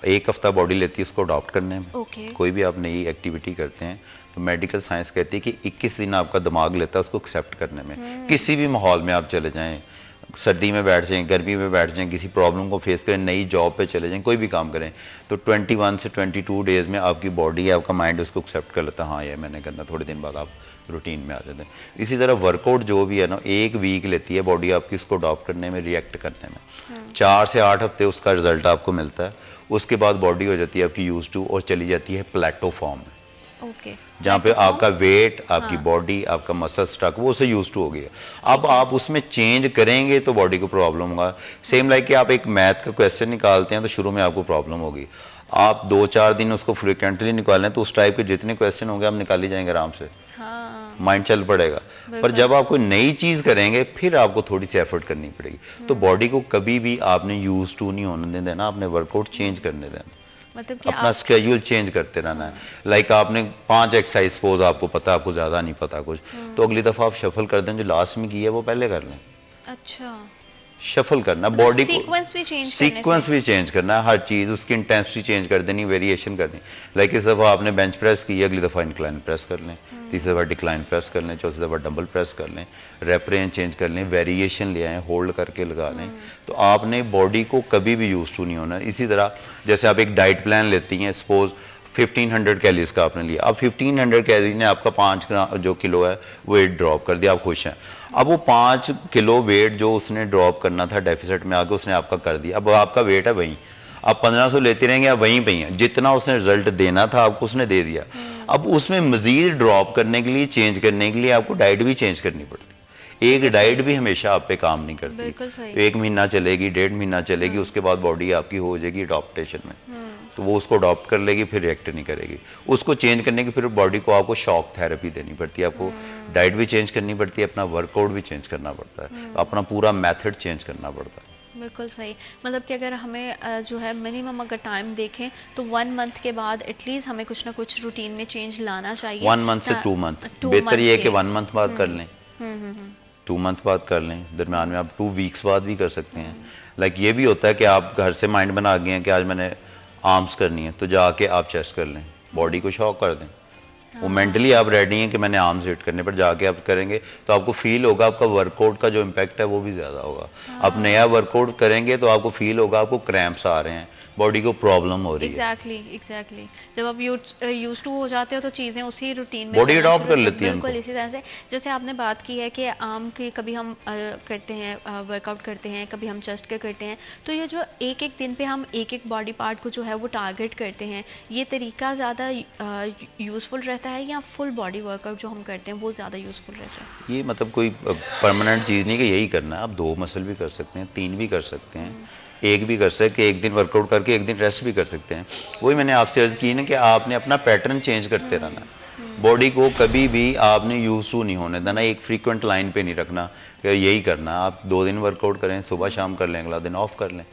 एक हफ्ता बॉडी लेती है उसको अडॉप्ट करने में। कोई भी आप नई एक्टिविटी करते हैं तो मेडिकल साइंस कहती है कि 21 दिन आपका दिमाग लेता है उसको एक्सेप्ट करने में। किसी भी माहौल में आप चले जाएं, सर्दी में बैठ जाएं, गर्मी में बैठ जाएं, किसी प्रॉब्लम को फेस करें, नई जॉब पे चले जाएं, कोई भी काम करें, तो 21 से 22 डेज में आपकी बॉडी है, आपका माइंड उसको एक्सेप्ट कर लेता है, हाँ ये मैंने करना। थोड़े दिन बाद आप रूटीन में आ जाते हैं। इसी तरह वर्कआउट जो भी है ना, 1 वीक लेती है बॉडी आपकी उसको अडॉप्ट करने में, रिएक्ट करने में। 4 से 8 हफ्ते उसका रिजल्ट आपको मिलता है। उसके बाद बॉडी हो जाती है आपकी यूज टू और चली जाती है प्लेटो फॉर्म में, ओके, जहाँ पे आपका वेट, आपकी हाँ। बॉडी, आपका मसल स्ट्रक वो उसे यूज टू हो गया। अब आप उसमें चेंज करेंगे तो बॉडी को प्रॉब्लम होगा। सेम लाइक कि आप एक मैथ का क्वेश्चन निकालते हैं तो शुरू में आपको प्रॉब्लम होगी, आप 2-4 दिन उसको फ्रिक्वेंटली निकालें तो उस टाइप के जितने क्वेश्चन होंगे आप निकाल ही जाएंगे आराम से, हाँ, माइंड चल पड़ेगा। पर बिल्कुल। जब आप कोई नई चीज करेंगे फिर आपको थोड़ी सी एफर्ट करनी पड़ेगी। तो बॉडी को कभी भी आपने यूज टू नहीं होने देना, आपने वर्कआउट चेंज करने देना, मतलब कि अपना आप स्केड्यूल चेंज करते रहना है। लाइक आपने 5 एक्सरसाइज सपोज आपको पता, आपको ज्यादा नहीं पता कुछ, तो अगली दफा आप शफल कर दें, जो लास्ट में की है वो पहले कर लें। अच्छा, शफल करना मतलब बॉडी को, सीक्वेंस भी चेंज करने सीक्वेंस से। भी चेंज करना है, हर चीज उसकी इंटेंसिटी चेंज कर देनी, वेरिएशन कर देनी। लाइक इस दफा आपने बेंच प्रेस की, अगली दफा इंक्लाइन प्रेस कर लें, तीसरी दफा डिक्लाइन प्रेस कर लें, चौथी दफा डंबल प्रेस कर लें, रेप रेंज चेंज कर लें, वेरिएशन ले आए, होल्ड करके लगा लें। तो आपने बॉडी को कभी भी यूज टू नहीं होना। इसी तरह जैसे आप एक डाइट प्लान लेती हैं, सपोज 1500 कैलोरीज का आपने लिया, अब 1500 कैलोरी ने आपका 5 जो किलो है वेट ड्रॉप कर दिया, आप खुश हैं। अब वो 5 किलो वेट जो उसने ड्रॉप करना था डेफिसिट में आके उसने आपका कर दिया, अब आपका वेट है वहीं, आप 1500 लेते रहेंगे, आप वहीं पे ही हैं, जितना उसने रिजल्ट देना था आपको उसने दे दिया। अब उसमें मजीद ड्रॉप करने के लिए, चेंज करने के लिए आपको डाइट भी चेंज करनी पड़ती है। एक डाइट भी हमेशा आप पे काम नहीं करती, बिल्कुल सही। 1 महीना चलेगी, 1.5 महीना चलेगी, उसके बाद बॉडी आपकी हो जाएगी अडॉप्टेशन में, तो वो उसको अडॉप्ट कर लेगी, फिर रिएक्ट नहीं करेगी। उसको चेंज करने की फिर बॉडी को आपको शॉक थेरेपी देनी पड़ती है, आपको डाइट भी चेंज करनी पड़ती है, अपना वर्कआउट भी चेंज करना पड़ता है, अपना पूरा मेथड चेंज करना पड़ता है। बिल्कुल सही। मतलब कि अगर हमें जो है मिनिमम अगर टाइम देखें तो 1 मंथ के बाद एटलीस्ट हमें कुछ ना कुछ रूटीन में चेंज लाना चाहिए। 1 मंथ से 2 मंथ, बेहतर ये है कि 1 मंथ बाद कर लें, 2 मंथ बाद कर लें, दरम्यान में आप 2 वीक्स बाद भी कर सकते हैं। लाइक ये भी होता है कि आप घर से माइंड बना गए हैं कि आज मैंने आर्म्स करनी है, तो जाके आप चेस्ट कर लें, बॉडी को शॉक कर दें। वो मेंटली आप रेडी हैं कि मैंने आर्म्स हिट करने पर, जाके आप करेंगे तो आपको फील होगा, आपका वर्कआउट का जो इम्पैक्ट है वो भी ज्यादा होगा। आप नया वर्कआउट करेंगे तो आपको फील होगा आपको क्रैम्प्स आ रहे हैं, बॉडी को प्रॉब्लम हो रही है। एग्जैक्टली। जब आप यूज टू हो जाते हो तो चीजें उसी रूटीन में बॉडी चलना अडॉप्ट शुरू कर हो- लेती है बिल्कुल उनको। इसी तरह से जैसे आपने बात की है कि आर्म के कभी हम करते हैं, वर्कआउट करते हैं, कभी हम चेस्ट के करते हैं, तो ये जो एक एक दिन पे हम एक एक बॉडी पार्ट को जो है वो टारगेट करते हैं, ये तरीका ज़्यादा यूज़फुल रहता है या फुल बॉडी वर्कआउट जो हम करते हैं वो ज़्यादा यूज़फुल रहता है? ये मतलब कोई परमानेंट चीज नहीं कि यही करना है, आप 2 मसल भी कर सकते हैं, 3 भी कर सकते हैं, एक भी कर सकते हैं, एक दिन वर्कआउट करके एक दिन रेस्ट भी कर सकते हैं। वही मैंने आपसे अर्ज की ना कि आपने अपना पैटर्न चेंज करते रहना है। बॉडी को कभी भी आपने यूज टू नहीं होने देना, एक फ्रीक्वेंट लाइन पे नहीं रखना कि यही करना है। आप 2 दिन वर्कआउट करें, सुबह शाम कर लें, अगला दिन ऑफ कर लें,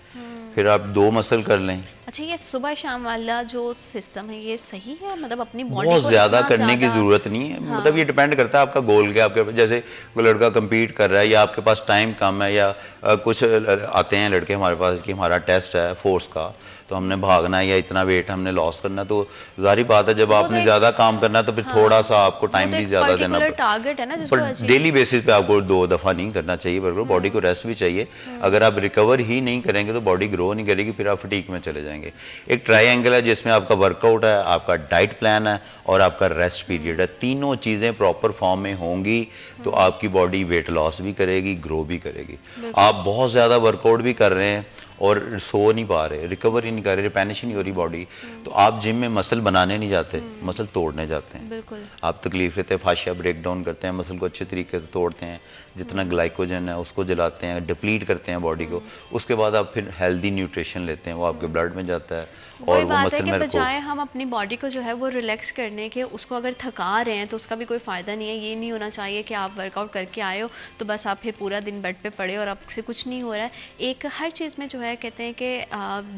फिर आप 2 मसल कर लें। अच्छा, ये सुबह शाम वाला जो सिस्टम है ये सही है? मतलब अपनी बॉडी बहुत को ज्यादा इतना करने की ज़्यादा- जरूरत नहीं है। हाँ। मतलब ये डिपेंड करता है आपका गोल क्या, आपके जैसे कोई लड़का compete कर रहा है या आपके पास टाइम कम है, या कुछ आते हैं लड़के हमारे पास कि हमारा टेस्ट है फोर्स का, तो हमने भागना है या इतना वेट हमने लॉस करना है, तो जाहिर बात है जब वो तो आपने एक- ज्यादा काम करना है तो फिर हाँ। थोड़ा सा आपको वो टाइम तो भी एक ज्यादा देना पर्टिकुलर पड़ता टारगेट है ना जिसको पर achieve- डेली बेसिस पे आपको 2 दफा नहीं करना चाहिए वर्कआउट, बॉडी को रेस्ट भी चाहिए। अगर आप रिकवर ही नहीं करेंगे तो बॉडी ग्रो नहीं करेगी, फिर आप फटीक में चले जाएंगे। एक ट्रायंगल है जिसमें आपका वर्कआउट है, आपका डाइट प्लान है और आपका रेस्ट पीरियड है। तीनों चीजें प्रॉपर फॉर्म में होंगी तो आपकी बॉडी वेट लॉस भी करेगी, ग्रो भी करेगी। आप बहुत ज्यादा वर्कआउट भी कर रहे हैं और सो नहीं पा रहे, रिकवर ही नहीं कर रहे, रिपेनिश ही नहीं हो रही बॉडी, तो आप जिम में मसल बनाने नहीं जाते, मसल तोड़ने जाते हैं। बिल्कुल। आप तकलीफ लेते हैं, फाशिया ब्रेक डाउन करते हैं, मसल को अच्छे तरीके से तोड़ते हैं, जितना ग्लाइकोजन है उसको जलाते हैं, डिप्लीट करते हैं बॉडी को। उसके बाद आप फिर हेल्दी न्यूट्रिशन लेते हैं, वो आपके ब्लड में जाता है और वही वो बात है मसल कि में बजाय हम अपनी बॉडी को जो है वो रिलैक्स करने के, उसको अगर थका रहे हैं तो उसका भी कोई फ़ायदा नहीं है। ये नहीं होना चाहिए कि आप वर्कआउट करके आए हो तो बस आप फिर पूरा दिन बेड पे पड़े और आपसे कुछ नहीं हो रहा है। एक हर चीज़ में जो है कहते हैं कि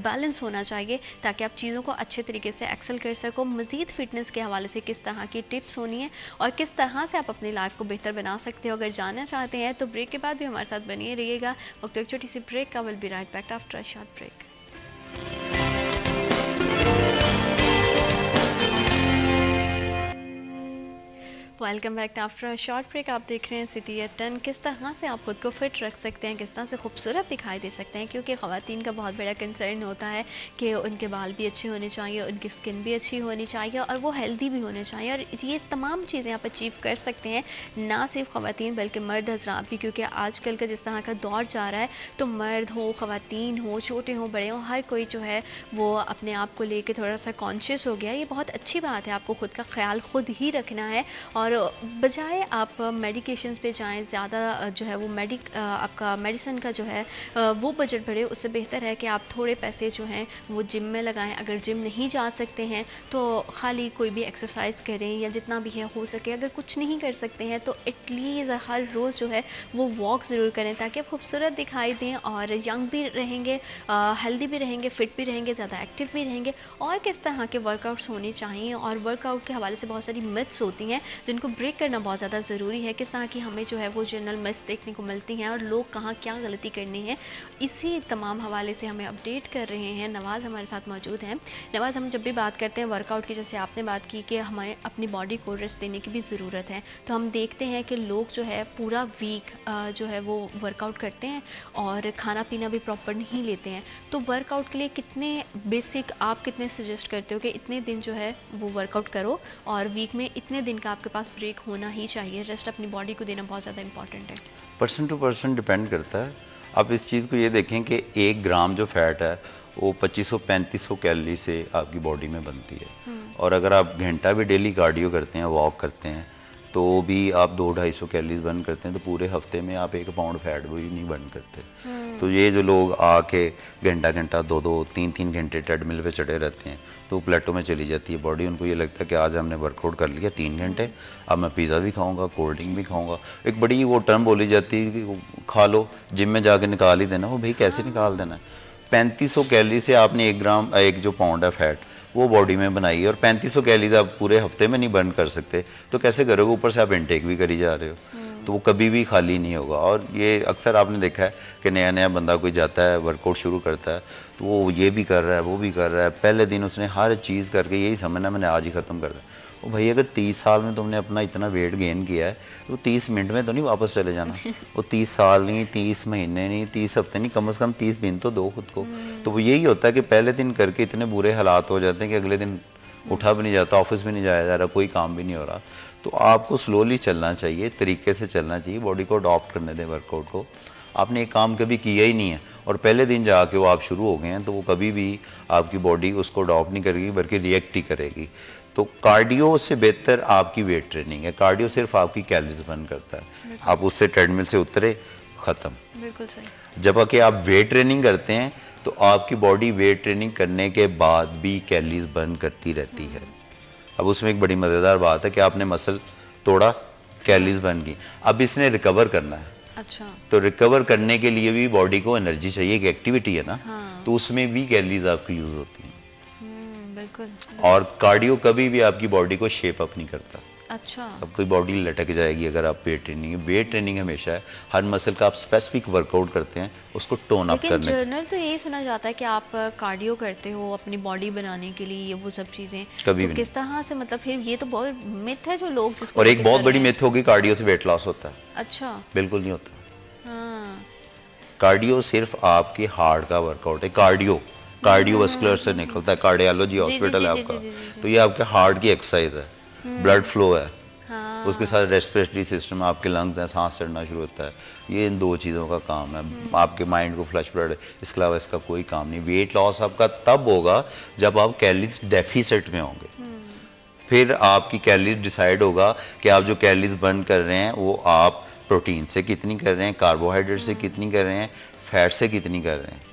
बैलेंस होना चाहिए ताकि आप चीज़ों को अच्छे तरीके से एक्सेल कर सको। मज़ीद फिटनेस के हवाले से किस तरह की टिप्स होनी है और किस तरह से आप अपनी लाइफ को बेहतर बना सकते हो, अगर जानना चाहते हैं तो ब्रेक के बाद भी हमारे साथ बनिए रहिएगा। वक्त एक छोटी सी ब्रेक का, will be right back after a short break. Welcome back after short break. आप देख रहे हैं सिटी एट 10। किस तरह से आप खुद को फिट रख सकते हैं, किस तरह से खूबसूरत दिखाई दे सकते हैं, क्योंकि ख़वातीन का बहुत बड़ा कंसर्न होता है कि उनके बाल भी अच्छे होने चाहिए, उनकी स्किन भी अच्छी होनी चाहिए और वो हेल्दी भी होने चाहिए। और ये तमाम चीज़ें आप अचीव कर सकते हैं, ना सिर्फ ख़वातीन बल्कि मर्द हजरात भी, क्योंकि आजकल का जिस तरह का दौर जा रहा है तो मर्द हो, ख़वातीन हो, छोटे हों बड़े हों, हर कोई जो है वो अपने आप को लेके थोड़ा सा कॉन्शियस हो गया है। ये बहुत अच्छी बात है, आपको खुद का ख्याल खुद ही रखना है और बजाय आप मेडिकेशंस पे जाएं, ज़्यादा जो है वो आपका मेडिसिन का जो है वो बजट बढ़े, उससे बेहतर है कि आप थोड़े पैसे जो हैं वो जिम में लगाएं। अगर जिम नहीं जा सकते हैं तो खाली कोई भी एक्सरसाइज करें या जितना भी है हो सके। अगर कुछ नहीं कर सकते हैं तो एटलीस्ट हर रोज़ जो है वो वॉक ज़रूर करें, ताकि आप खूबसूरत दिखाई दें और यंग भी रहेंगे, हेल्दी भी रहेंगे, फिट भी रहेंगे, ज़्यादा एक्टिव भी रहेंगे। और किस तरह के वर्कआउट्स होने चाहिए, और वर्कआउट के हवाले से बहुत सारी मिथ्स होती हैं जिनको ब्रेक करना बहुत ज़्यादा ज़रूरी है। किस तरह की हमें जो है वो जनरल मिथ्स देखने को मिलती हैं और लोग कहाँ क्या गलती करनी है, इसी तमाम हवाले से हमें अपडेट कर रहे हैं नवाज़ हमारे साथ मौजूद हैं। नवाज़, हम जब भी बात करते हैं वर्कआउट की, जैसे आपने बात की कि हमें अपनी बॉडी को रेस्ट देने की भी ज़रूरत है, तो हम देखते हैं कि लोग जो है पूरा वीक जो है वो वर्कआउट करते हैं और खाना पीना भी प्रॉपर नहीं लेते हैं। तो वर्कआउट के लिए कितने बेसिक आप कितने सजेस्ट करते हो कि इतने दिन जो है वो वर्कआउट करो और वीक में इतने दिन का आपके पास ब्रेक होना ही चाहिए, रेस्ट अपनी बॉडी को देना बहुत ज़्यादा इंपॉर्टेंट है? पर्सन टू पर्सन डिपेंड करता है। आप इस चीज़ को ये देखें कि 1 ग्राम जो फैट है वो 2500-3500 कैलोरी से आपकी बॉडी में बनती है। और अगर आप घंटा भी डेली कार्डियो करते हैं, वॉक करते हैं, तो भी आप 200-250 कैलोरीज बर्न करते हैं, तो पूरे हफ्ते में आप 1 पाउंड फैट भी नहीं बर्न करते। तो ये जो लोग आके घंटा घंटा 2-2, 3-3 घंटे ट्रेडमिल पे चढ़े रहते हैं, तो प्लेटो में चली जाती है बॉडी। उनको ये लगता है कि आज हमने वर्कआउट कर लिया 3 घंटे, अब मैं पिज़्ज़ा भी खाऊंगा, कोल्ड ड्रिंक भी खाऊंगा। एक बड़ी वो टर्म बोली जाती है कि खा लो, जिम में जाके निकाल ही देना। वो भाई कैसे निकाल देना है? 3500 कैलोरी से आपने 1 ग्राम, 1 जो पाउंड है फैट, वो बॉडी में बनाई है, और 3500 कैलोरीज आप पूरे हफ्ते में नहीं बर्न कर सकते, तो कैसे करोगे? ऊपर से आप इनटेक भी करी जा रहे हो, तो वो कभी भी खाली नहीं होगा। और ये अक्सर आपने देखा है कि नया नया बंदा कोई जाता है, वर्कआउट शुरू करता है, तो वो ये भी कर रहा है, वो भी कर रहा है, पहले दिन उसने हर चीज़ करके यही समझना मैंने आज ही ख़त्म कर दिया। वो भाई अगर 30 साल में तुमने अपना इतना वेट गेन किया है, तो 30 मिनट में तो नहीं वापस चले जाना। वो 30 साल नहीं, 30 महीने नहीं, 30 हफ्ते नहीं, कम से कम 30 दिन तो दो खुद को। तो वो यही होता है कि पहले दिन करके इतने बुरे हालात हो जाते हैं कि अगले दिन उठा भी नहीं जाता, ऑफिस भी नहीं जाया जा रहा, कोई काम भी नहीं हो रहा। तो आपको स्लोली चलना चाहिए, तरीके से चलना चाहिए, बॉडी को अडॉप्ट करने दें वर्कआउट को। आपने एक काम कभी किया ही नहीं है और पहले दिन जाके वो आप शुरू हो गए हैं, तो वो कभी भी आपकी बॉडी उसको अडॉप्ट नहीं करेगी, बल्कि रिएक्ट ही करेगी। तो कार्डियो से बेहतर आपकी वेट ट्रेनिंग है। कार्डियो सिर्फ आपकी कैलोरीज बर्न करता है, आप उससे ट्रेडमिल से उतरे, खत्म। बिल्कुल सही। जब कि आप वेट ट्रेनिंग करते हैं तो आपकी बॉडी वेट ट्रेनिंग करने के बाद भी कैलोरीज बर्न करती रहती है। अब उसमें एक बड़ी मज़ेदार बात है कि आपने मसल तोड़ा, कैलोरीज बर्न की, अब इसने रिकवर करना है। अच्छा। तो रिकवर करने के लिए भी बॉडी को एनर्जी चाहिए, एक एक्टिविटी है ना। हाँ। तो उसमें भी कैलोरीज आपकी यूज होती हैं। बिल्कुल। और कार्डियो कभी भी आपकी बॉडी को शेप अप नहीं करता। अच्छा। आपकी बॉडी लटक जाएगी अगर आप वेट ट्रेनिंग हमेशा है, हर मसल का आप स्पेसिफिक वर्कआउट करते हैं उसको टोन अप करने। लेकिन जर्नल तो यही सुना जाता है कि आप कार्डियो करते हो अपनी बॉडी बनाने के लिए, ये वो सब चीजें कभी तो भी किस तरह से, मतलब फिर ये तो बहुत मिथ है जो लोग जिसको और एक लेके बहुत चल बड़ी रहे हैं। मिथ होगी कार्डियो से वेट लॉस होता है। अच्छा। बिल्कुल नहीं होता। हाँ। कार्डियो सिर्फ आपके हार्ट का वर्कआउट है। कार्डियोवस्कुलर से निकलता है, कार्डियोलॉजी हॉस्पिटल है आपका, तो ये आपके हार्ट की एक्सरसाइज है, ब्लड फ्लो है। हाँ। उसके साथ रेस्पिरेटरी सिस्टम, आपके लंग्स हैं, सांस चढ़ना शुरू होता है, ये इन 2 चीज़ों का काम है। आपके माइंड को फ्लश ब्लड, इसके अलावा इसका कोई काम नहीं। वेट लॉस आपका तब होगा जब आप कैलोरीज डेफिसिट में होंगे, फिर आपकी कैलोरीज डिसाइड होगा कि आप जो कैलोरीज बर्न कर रहे हैं वो आप प्रोटीन से कितनी कर रहे हैं, कार्बोहाइड्रेट से कितनी कर रहे हैं, फैट से कितनी कर रहे हैं,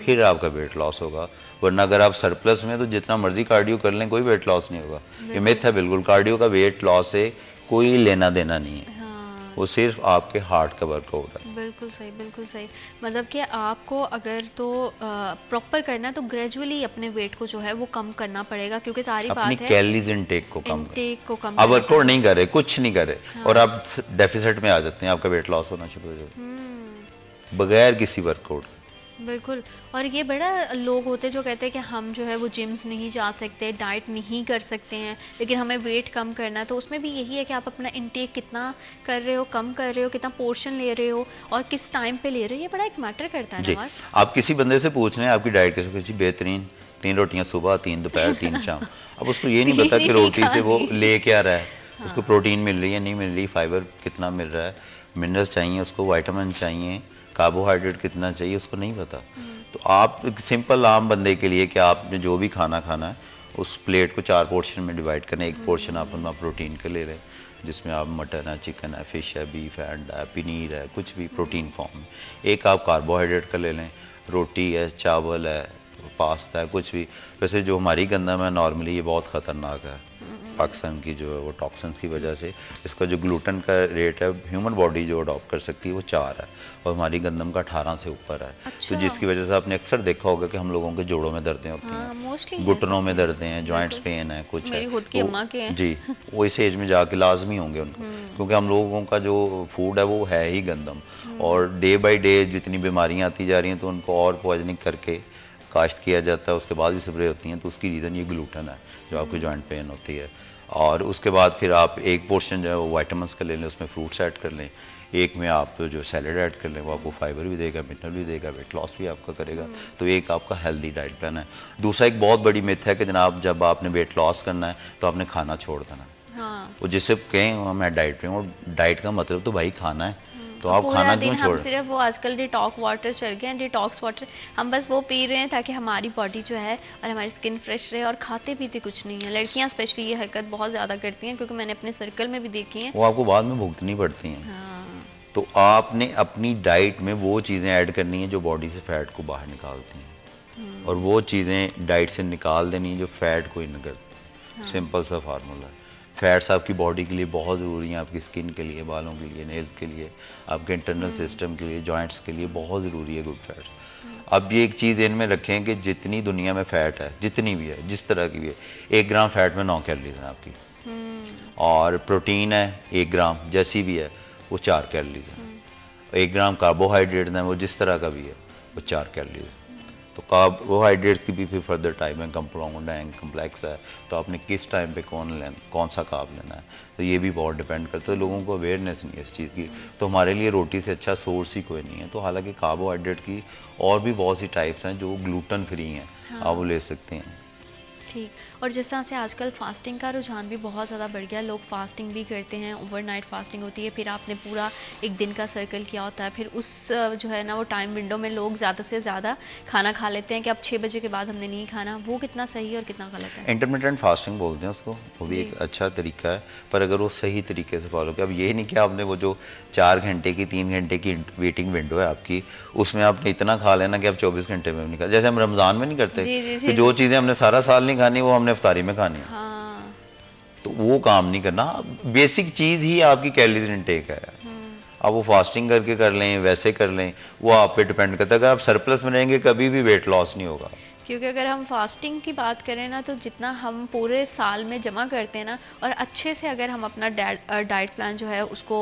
फिर आपका वेट लॉस होगा। वरना अगर आप सरप्लस में तो जितना मर्जी कार्डियो कर लें कोई वेट लॉस नहीं होगा। ये मिथ है बिल्कुल, कार्डियो का वेट लॉस से कोई लेना देना नहीं है। हाँ। वो सिर्फ आपके हार्ट का वर्कआउट है। बिल्कुल सही, बिल्कुल सही। मतलब कि आपको अगर तो प्रॉपर करना है तो ग्रेजुअली अपने वेट को जो है वो कम करना पड़ेगा, क्योंकि सारी अपनी बात है कैलोरीज इनटेक को कम कम आप वर्कआउट नहीं कर रहे, कुछ नहीं कर रहे, और आप डेफिसिट में आ जाते हैं, आपका वेट लॉस होना शुरू हो जाता है बगैर किसी वर्कआउट। बिल्कुल। और ये बड़ा लोग होते हैं जो कहते हैं कि हम जो है वो जिम्स नहीं जा सकते, डाइट नहीं कर सकते हैं, लेकिन हमें वेट कम करना है। तो उसमें भी यही है कि आप अपना इनटेक कितना कर रहे हो, कम कर रहे हो, कितना पोर्शन ले रहे हो और किस टाइम पे ले रहे हो, ये बड़ा एक मैटर करता है जी, नवाज। आप किसी बंदे से पूछ रहे हैं आपकी डाइट कैसे, किसी बेहतरीन 3 रोटियां सुबह, 3 दोपहर, 3 शाम। अब उसको ये नहीं पता कि नहीं रोटी से वो खानी। ले क्या रहा है, उसको हाँ। प्रोटीन मिल रही है नहीं मिल रही, फाइबर कितना मिल रहा है, मिनरल्स चाहिए उसको, विटामिन चाहिए, कार्बोहाइड्रेट कितना चाहिए, उसको नहीं पता। तो आप एक सिंपल आम बंदे के लिए कि आपने जो भी खाना खाना है उस प्लेट को 4 पोर्शन में डिवाइड करना है। एक पोर्शन आप अपना प्रोटीन का ले लें, जिसमें आप मटन है, चिकन है, फिश है, बीफ है, अंडा है, पनीर है, कुछ भी प्रोटीन फॉर्म में। एक आप कार्बोहाइड्रेट का ले लें, रोटी है, चावल है, पास्ता है, कुछ भी। वैसे जो हमारी गंदम है नॉर्मली ये बहुत ख़तरनाक है, पाकिस्तान की जो है वो टॉक्सिन्स की वजह से। इसका जो ग्लूटेन का रेट है ह्यूमन बॉडी जो अडॉप्ट कर सकती है वो 4 है, और हमारी गंदम का 18 से ऊपर है। अच्छा। तो जिसकी वजह से आपने अक्सर देखा होगा कि हम लोगों के जोड़ों में दर्दें होती हाँ, हैं, मोस्टली घुटनों में दर्दें हैं, जॉइंट्स बिल्कुल। पेन है, कुछ है। मेरी खुद की तो अम्मा के हैं। जी, वो इस एज में जाके लाजमी होंगे उनको, क्योंकि हम लोगों का जो फूड है वो है ही गंदम। और डे बाई डे जितनी बीमारियां आती जा रही हैं तो उनको और पॉइजनिंग करके काश्त किया जाता है, उसके बाद भी स्प्रे होती हैं। तो उसकी रीज़न ये ग्लूटेन है जो आपकी जॉइंट पेन होती है। और उसके बाद फिर आप एक पोर्शन जो है वो वाइटामिन्स का ले लें, उसमें फ्रूट्स ऐड कर लें। एक में आप जो सैलेड ऐड कर लें, वो आपको फाइबर भी देगा, मिनरल भी देगा, वेट लॉस भी आपका करेगा। तो एक आपका हेल्दी डाइट प्लान है। दूसरा एक बहुत बड़ी मिथ है कि जनाब जब आपने वेट लॉस करना है तो आपने खाना छोड़ देना है। हाँ। वो जिससे कहें मैं डाइट पे हूँ, और डाइट का मतलब तो भाई खाना है, तो और आप पूरा खाना दिन क्यों हम छोड़। सिर्फ वो आजकल डिटॉक्स वाटर चल गए हैं, डिटॉक्स वाटर हम बस वो पी रहे हैं ताकि हमारी बॉडी जो है और हमारी स्किन फ्रेश रहे, और खाते पीते कुछ नहीं है। लड़कियां स्पेशली ये हरकत बहुत ज़्यादा करती हैं, क्योंकि मैंने अपने सर्कल में भी देखी है। वो आपको बाद में भुगतनी पड़ती हैं। हाँ। तो आपने अपनी डाइट में वो चीज़ें ऐड करनी है जो बॉडी से फैट को बाहर निकालती हैं, और वो चीज़ें डाइट से निकाल देनी है जो फैट को इन कर। सिंपल सा फार्मूला है। फैट्स आपकी बॉडी के लिए बहुत ज़रूरी हैं, आपकी स्किन के लिए, बालों के लिए, नेल्स के लिए, आपके इंटरनल सिस्टम के लिए, जॉइंट्स के लिए बहुत ज़रूरी है गुड फैट्स। अब ये एक चीज़ इनमें रखें कि जितनी दुनिया में फ़ैट है, जितनी भी है, जिस तरह की भी है, 1 ग्राम फैट में 9 कैलोरीज हैं आपकी। और प्रोटीन है 1 ग्राम जैसी भी है वो 4 कैलोरीज है। 1 ग्राम कार्बोहाइड्रेट है वो जिस तरह का भी है वो 4 कैलोरीज है। तो कार्बोहाइड्रेट्स की भी फिर फर्दर टाइम है, कंपाउंड है, कम्प्लेक्स है, तो आपने किस टाइम पे कौन सा कार्ब लेना है, तो ये भी बहुत डिपेंड करता है। लोगों को अवेयरनेस नहीं है इस चीज़ की। तो हमारे लिए रोटी से अच्छा सोर्स ही कोई नहीं है। तो हालांकि कार्बोहाइड्रेट की और भी बहुत सी टाइप्स हैं जो ग्लूटेन फ्री हैं, आप वो ले सकते हैं। ठीक। और जिस तरह से आजकल फास्टिंग का रुझान भी बहुत ज़्यादा बढ़ गया, लोग फास्टिंग भी करते हैं, ओवरनाइट फास्टिंग होती है, फिर आपने पूरा एक दिन का सर्कल किया होता है, फिर उस जो है ना वो टाइम विंडो में लोग ज़्यादा से ज़्यादा खाना खा लेते हैं कि अब 6 बजे के बाद हमने नहीं खाना। वो कितना सही है और कितना गलत है? इंटरमिटेंट फास्टिंग बोलते हैं उसको, वो भी जी। एक अच्छा तरीका है, पर अगर वो सही तरीके से फॉलो किया। अब ये नहीं कि आपने वो जो 4 घंटे की 3 घंटे की वेटिंग विंडो है आपकी, उसमें आपने इतना खा लेना कि आप 24 घंटे में भी नहीं खा, जैसे हम रमज़ान में नहीं करते जी जी कि जी। जो चीज़ें हमने सारा साल नहीं खानी वो हमने इफ्तारी में खानी है। हाँ। तो वो काम नहीं करना। बेसिक चीज़ ही आपकी कैलोरी इनटेक है। आप वो फास्टिंग करके कर लें, वैसे कर लें, वो आप पे डिपेंड करता है। अगर आप सरप्लस में रहेंगे कभी भी वेट लॉस नहीं होगा। क्योंकि अगर हम फास्टिंग की बात करें ना, तो जितना हम पूरे साल में जमा करते हैं ना, और अच्छे से अगर हम अपना डाइट प्लान जो है उसको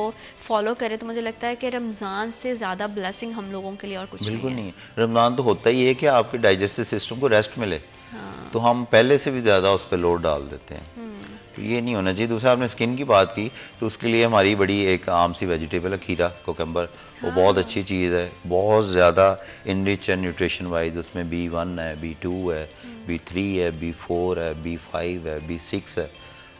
फॉलो करें, तो मुझे लगता है कि रमज़ान से ज़्यादा ब्लेसिंग हम लोगों के लिए और कुछ बिल्कुल नहीं नहीं है। रमज़ान तो होता ही है कि आपके डाइजेस्टिव सिस्टम को रेस्ट मिले, है। हाँ। तो हम पहले से भी ज़्यादा उस पर लोड डाल देते हैं। तो ये नहीं होना चाहिए। दूसरा आपने स्किन की बात की, तो उसके लिए हमारी बड़ी एक आम सी वेजिटेबल है खीरा, कोकम्बर। वो बहुत अच्छी चीज़ है, बहुत ज़्यादा इनरिच है न्यूट्रिशन वाइज। उसमें B1 है, B2 है, B3 है, B4 है, B5 है, B6 है,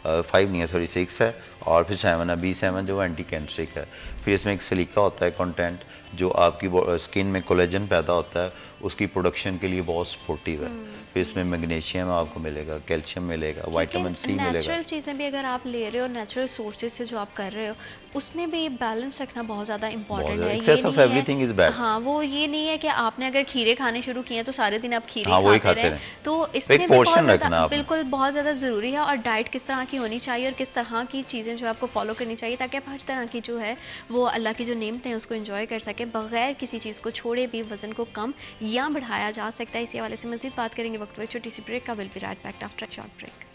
5 नहीं है सॉरी 6 है, और फिर 7 है, B7 जो एंटी कैंसरिक है। फिर इसमें एक सिलिका होता है कंटेंट जो आपकी स्किन में कोलेजन पैदा होता है, उसकी प्रोडक्शन के लिए बहुत सपोर्टिव है। फिर इसमें मैग्नीशियम आपको मिलेगा, कैल्शियम मिलेगा, विटामिन सी मिलेगा। नेचुरल चीज़ें भी अगर आप ले रहे हो, नेचुरल सोर्सेज से जो आप कर रहे हो, उसमें भी बैलेंस रखना बहुत ज़्यादा इंपॉर्टेंट है। Excess of everything is bad. हाँ, वो ये नहीं है कि आपने अगर खीरे खाने शुरू किए तो सारे दिन आप खीरे हाँ, वही खाते खाते रहे। रहें। तो इसमें भी पोर्शन बहुत रखना ज़्यादा आपने। बिल्कुल बहुत ज़्यादा ज़रूरी है। और डाइट किस तरह की होनी चाहिए और किस तरह की चीज़ें जो आपको फॉलो करनी चाहिए, ताकि आप हर तरह की जो है वो अल्लाह की जो नेमतें हैं उसको एंजॉय कर सकें, बगैर किसी चीज़ को छोड़े भी वजन को कम या बढ़ाया जा सकता है। इसी हवाले से मज़ीद बात करेंगे वक्त में छोटी सी ब्रेक का। Will be right back after short break.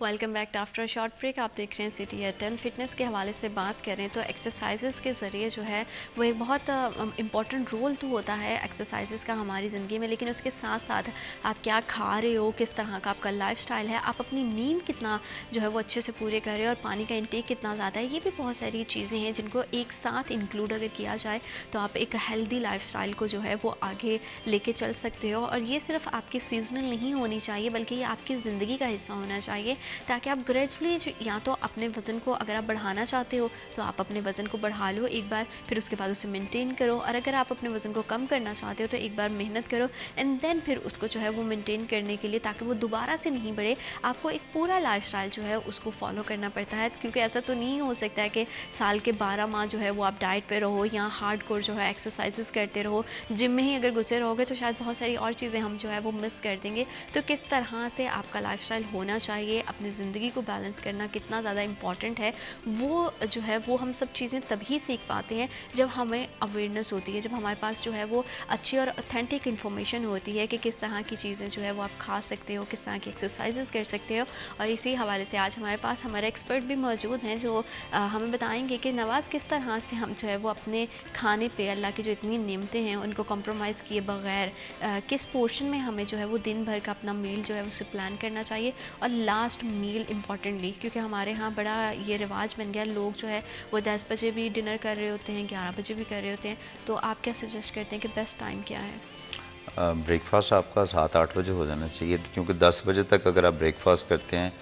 Welcome back after short break. आप देख रहे हैं सिटी एट 10 फिटनेस के हवाले से बात करें तो एक्सरसाइजेस के ज़रिए जो है वो एक बहुत इंपॉर्टेंट रोल तो होता है एक्सरसाइजेस का हमारी ज़िंदगी में, लेकिन उसके साथ साथ आप क्या खा रहे हो, किस तरह का आपका लाइफस्टाइल है, आप अपनी नींद कितना जो है वो अच्छे से पूरे कर रहे हो और पानी का इंटेक कितना ज़्यादा है, ये भी बहुत सारी चीज़ें हैं जिनको एक साथ इंक्लूड अगर किया जाए तो आप एक हेल्दी लाइफस्टाइल को जो है वो आगे लेके चल सकते हो। और ये सिर्फ आपकी सीजनल नहीं होनी चाहिए बल्कि ये आपकी ज़िंदगी का हिस्सा होना चाहिए, ताकि आप ग्रेजुअली या तो अपने वज़न को अगर आप बढ़ाना चाहते हो तो आप अपने वज़न को बढ़ा लो एक बार, फिर उसके बाद उसे मेंटेन करो, और अगर आप अपने वज़न को कम करना चाहते हो तो एक बार मेहनत करो एंड देन फिर उसको जो है वो मेंटेन करने के लिए, ताकि वो दोबारा से नहीं बढ़े, आपको एक पूरा लाइफस्टाइल जो है उसको फॉलो करना पड़ता है। क्योंकि ऐसा तो नहीं हो सकता है कि साल के 12 माह जो है वो आप डाइट पे रहो या हार्डकोर जो है एक्सरसाइजेस करते रहो, जिम में ही अगर घुसे रहोगे तो शायद बहुत सारी और चीज़ें हम जो है वो मिस कर देंगे। तो किस तरह से आपका लाइफस्टाइल होना चाहिए, अपनी ज़िंदगी को बैलेंस करना कितना ज़्यादा इंपॉर्टेंट है, वो जो है वो हम सब चीज़ें तभी सीख पाते हैं जब हमें अवेयरनेस होती है, जब हमारे पास जो है वो अच्छी और ऑथेंटिक इन्फॉर्मेशन होती है कि किस तरह की चीज़ें जो है वो आप खा सकते हो, किस तरह की एक्सरसाइजेस कर सकते हो। और इसी हवाले से आज हमारे पास हमारे एक्सपर्ट भी मौजूद हैं जो हमें बताएंगे कि नवाज़ किस तरह से हम जो है वो अपने खाने पे अल्लाह की जो इतनी नेमतें हैं उनको कॉम्प्रोमाइज़ किए बगैर किस पोर्शन में हमें जो है वो दिन भर का अपना मील जो है उसे प्लान करना चाहिए। और लास्ट मील इम्पॉर्टेंटली, क्योंकि हमारे यहाँ बड़ा ये रिवाज बन गया, लोग जो है वो 10 बजे भी डिनर कर रहे होते हैं, 11 बजे भी कर रहे होते हैं, तो आप क्या सजेस्ट करते हैं कि बेस्ट टाइम क्या है? ब्रेकफास्ट आपका 7-8 बजे हो जाना चाहिए, क्योंकि 10 बजे तक अगर आप ब्रेकफास्ट करते हैं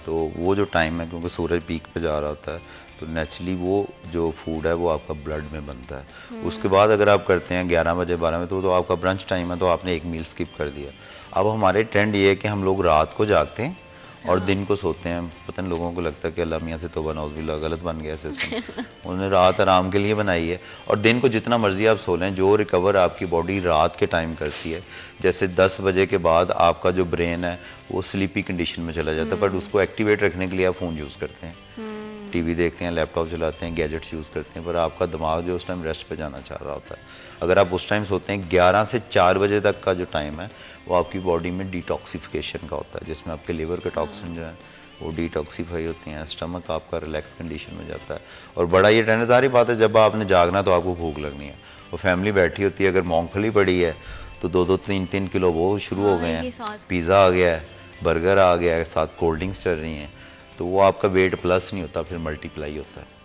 तो वो जो टाइम है, क्योंकि सूरज पीक पे जा रहा होता है, तो नेचुरली वो जो फूड है वो आपका ब्लड में बनता है। उसके बाद अगर आप करते हैं 11 बजे 12 बजे तो आपका ब्रंच टाइम है, तो आपने एक मील स्किप कर दिया। अब हमारे ट्रेंड ये है कि हम लोग रात को जागते हैं और दिन को सोते हैं। पता नहीं लोगों को लगता है कि अल्लाह मियाँ से तौबा नौज़ुबिल्लाह, गलत बन गया सिस्टम। उन्होंने रात आराम के लिए बनाई है और दिन को जितना मर्जी आप सो लें, जो रिकवर आपकी बॉडी रात के टाइम करती है। जैसे 10 बजे के बाद आपका जो ब्रेन है वो स्लीपी कंडीशन में चला जाता है, बट उसको एक्टिवेट रखने के लिए आप फ़ोन यूज़ करते हैं, टीवी देखते हैं, लैपटॉप चलाते हैं, गैजेट्स यूज़ करते हैं, पर आपका दिमाग जो उस टाइम रेस्ट पे जाना चाह रहा होता है। अगर आप उस टाइम सोते हैं, 11 से 4 बजे तक का जो टाइम है वो आपकी बॉडी में डिटॉक्सिफिकेशन का होता है, जिसमें आपके लिवर के टॉक्सिन जो है वो डिटॉक्सीफाई होती हैं, स्टमक आपका रिलैक्स कंडीशन में जाता है। और बड़ा ये ट्रेंडदारी बात है, जब आपने जागना तो आपको भूख लगनी है, और फैमिली बैठी होती है, अगर मूंगफली पड़ी है तो 2-2 3-3 किलो वो शुरू हो गए हैं, पिज़्ज़ा आ गया है, बर्गर आ गया है, साथ कोल्ड ड्रिंक्स चल रही हैं, तो वो आपका वेट प्लस नहीं होता, फिर मल्टीप्लाई होता है।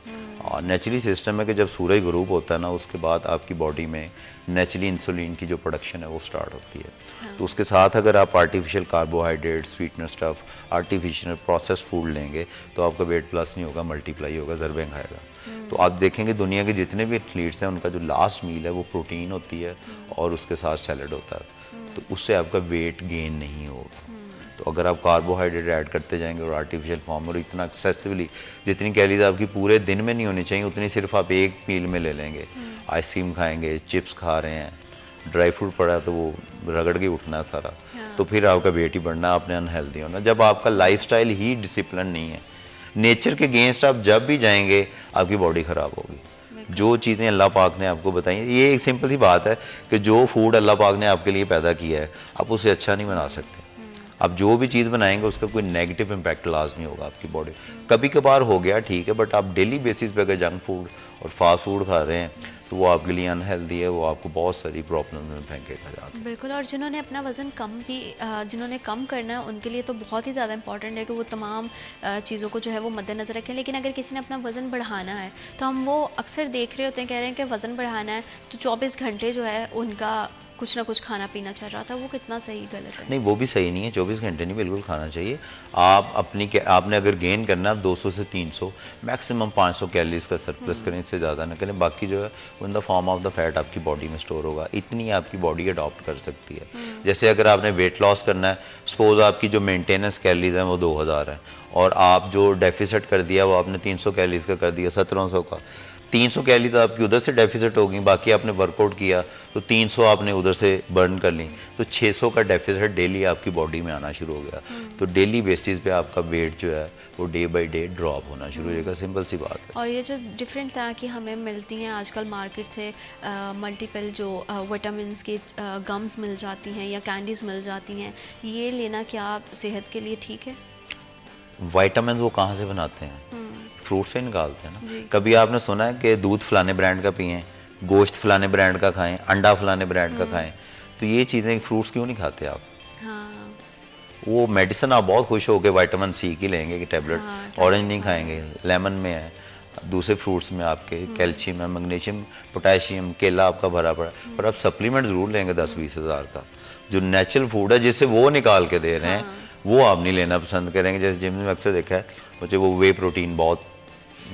और नेचुरली सिस्टम है कि जब सूरज ग्रूप होता है ना, उसके बाद आपकी बॉडी में नेचुरली इंसुलिन की जो प्रोडक्शन है वो स्टार्ट होती है। तो उसके साथ अगर आप artificial carbohydrate, sweetener stuff, artificial process food लेंगे तो आपका वेट प्लस नहीं होगा, मल्टीप्लाई होगा, ज़रबें खाएगा। तो आप देखेंगे दुनिया के जितने भी एथलीट्स हैं उनका जो लास्ट मील है वो प्रोटीन होती है और उसके साथ सैलड होता है, तो उससे आपका वेट गेन नहीं होगा। तो अगर आप कार्बोहाइड्रेट ऐड करते जाएंगे और आर्टिफिशियल फॉर्म और इतना एक्सेसिवली, जितनी कैलोरीज आपकी पूरे दिन में नहीं होनी चाहिए उतनी सिर्फ आप एक मील में ले लेंगे। आइसक्रीम खाएंगे, चिप्स खा रहे हैं, ड्राई फ्रूट पड़ा तो वो रगड़ के उठना है सारा, तो फिर आपका वेट ही बढ़ना, आपने अनहेल्दी होना। जब आपका लाइफस्टाइल ही डिसिप्लिन नहीं है, नेचर के अगेंस्ट आप जब भी जाएंगे आपकी बॉडी खराब होगी। जो चीज़ें अल्लाह पाक ने आपको बताई, ये एक सिंपल सी बात है कि जो फूड अल्लाह पाक ने आपके लिए पैदा किया है आप उसे अच्छा नहीं बना सकते। आप जो भी चीज़ बनाएंगे उसका कोई नेगेटिव इम्पैक्ट लाजमी होगा आपकी बॉडी। कभी कभार हो गया ठीक है, बट आप डेली बेसिस पे अगर जंक फूड और फास्ट फूड खा रहे हैं तो वो आपके लिए अनहेल्दी है, वो आपको बहुत सारी प्रॉब्लम में फेंकेगा जाके। बिल्कुल। और जिन्होंने अपना वज़न कम भी जिन्होंने कम करना है उनके लिए तो बहुत ही ज़्यादा इंपॉर्टेंट है कि वो तमाम चीज़ों को जो है वो मद्देनज़र रखें। लेकिन अगर किसी ने अपना वज़न बढ़ाना है तो हम वो अक्सर देख रहे होते हैं, कह रहे हैं कि वज़न बढ़ाना है तो 24 घंटे जो है उनका कुछ ना कुछ खाना पीना चल रहा था, वो कितना सही गलत है? नहीं, वो भी सही नहीं है, 24 घंटे नहीं बिल्कुल खाना चाहिए। आप आपने अगर गेन करना है 200 से 300 मैक्सिमम 500 कैलोरीज का सरप्लस करें, इससे ज़्यादा ना करें। बाकी जो है वो in the form of the fat आपकी बॉडी में स्टोर होगा, इतनी आपकी बॉडी अडॉप्ट कर सकती है। जैसे अगर आपने वेट लॉस करना है, सपोज आपकी जो मेंटेनेंस कैलोरीज है वो 2000 है और आप जो डेफिसिट कर दिया वो आपने 300 कैलोरीज का कर दिया, 1700 का, 300 कैलोरी तो आपकी उधर से डेफिसिट होगी, बाकी आपने वर्कआउट किया तो 300 आपने उधर से बर्न कर ली, तो 600 का डेफिसिट डेली आपकी बॉडी में आना शुरू हो गया। तो डेली बेसिस पे आपका वेट जो है वो डे बाय डे ड्रॉप होना शुरू हो जाएगा, सिंपल सी बात है। और ये जो डिफरेंट तरह की हमें मिलती हैं आजकल मार्केट से, मल्टीपल जो विटामिन की गम्स मिल जाती हैं या कैंडीज़ मिल जाती हैं, ये लेना क्या सेहत के लिए ठीक है? विटामिन वो कहाँ से बनाते हैं? फ्रूट से निकालते हैं ना। जी। कभी आपने सुना है कि दूध फलाने ब्रांड का पिएं, गोश्त फलाने ब्रांड का खाएं, अंडा फलाने ब्रांड का खाएं? तो ये चीज़ें फ्रूट्स क्यों नहीं खाते आप? हाँ। वो मेडिसिन आप बहुत खुश हो के विटामिन सी की लेंगे कि टेबलेट, हाँ, ऑरेंज नहीं खाएंगे, लेमन में है, दूसरे फ्रूट्स में आपके कैल्शियम है, मैग्नीशियम, पोटेशियम, केला आपका भरा पड़ा, पर आप सप्लीमेंट जरूर लेंगे 10-20 हज़ार का। जो नेचुरल फूड है जिससे वो निकाल के दे रहे हैं, वो आप नहीं लेना पसंद करेंगे। जैसे जिम में अक्सर देखा है मुझे, वो वे प्रोटीन बहुत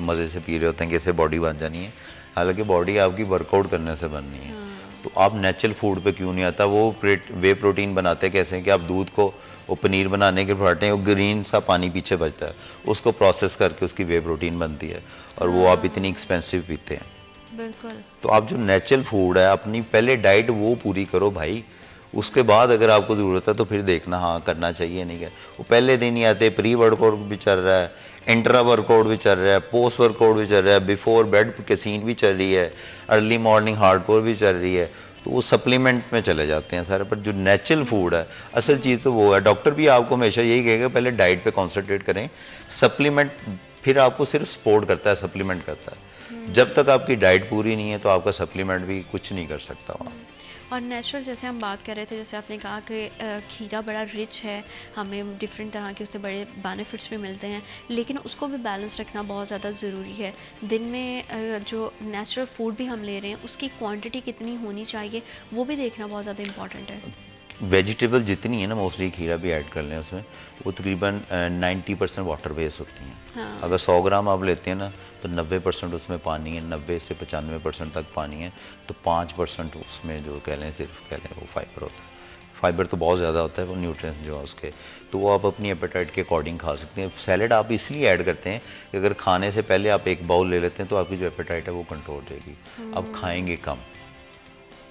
मज़े से पी रहे होते हैं कि इससे बॉडी बन जानी है, हालांकि बॉडी आपकी वर्कआउट करने से बननी है। तो आप नेचुरल फूड पे क्यों नहीं आता? वो वे प्रोटीन बनाते कैसे हैं कि आप दूध को वो पनीर बनाने के फटाते हैं, वो ग्रीन सा पानी पीछे बचता है, उसको प्रोसेस करके उसकी वे प्रोटीन बनती है, और वो आप इतनी एक्सपेंसिव पीते हैं। बिल्कुल। तो आप जो नेचुरल फूड है अपनी पहले डाइट वो पूरी करो भाई, उसके बाद अगर आपको ज़रूरत है तो फिर देखना हाँ करना चाहिए नहीं क्या। वो पहले दिन ही आते प्री वर्कआउट भी चल रहा है, इंट्रा वर्कआउट भी चल रहा है, पोस्ट वर्कआउट भी चल रहा है, बिफोर बेड कैसीन भी चल रही है, अर्ली मॉर्निंग हार्डकोर भी चल रही है, तो वो सप्लीमेंट में चले जाते हैं सारे। पर जो नेचुरल फूड है असल चीज़ तो वो है। डॉक्टर भी आपको हमेशा यही कहेगा पहले डाइट पे कॉन्सेंट्रेट करें, सप्लीमेंट फिर आपको सिर्फ सपोर्ट करता है, सप्लीमेंट करता है। जब तक आपकी डाइट पूरी नहीं है तो आपका सप्लीमेंट भी कुछ नहीं कर सकता वहाँ। और नेचुरल जैसे हम बात कर रहे थे, जैसे आपने कहा कि खीरा बड़ा रिच है, हमें डिफरेंट तरह के उससे बड़े बेनिफिट्स भी मिलते हैं, लेकिन उसको भी बैलेंस रखना बहुत ज़्यादा ज़रूरी है। दिन में जो नेचुरल फूड भी हम ले रहे हैं उसकी क्वांटिटी कितनी होनी चाहिए वो भी देखना बहुत ज़्यादा इंपॉर्टेंट है। वेजिटेबल जितनी है ना, मोस्टली खीरा भी ऐड कर लें उसमें, वो तकरीबन 90% वाटर बेस होती हैं। हाँ। अगर 100 ग्राम आप लेते हैं ना तो 90% उसमें पानी है, 90 से 95% तक पानी है, तो 5% उसमें जो कह लें सिर्फ कह लें वो फाइबर होता है। फाइबर तो बहुत ज़्यादा होता है, वो न्यूट्रिएंट्स जो है उसके, तो वो आप अपनी एपेटाइट के अकॉर्डिंग खा सकते हैं। सैलेड आप इसलिए ऐड करते हैं कि अगर खाने से पहले आप एक बाउल ले लेते हैं तो आपकी जो एपेटाइट है वो कंट्रोल रहेगी, आप खाएंगे कम,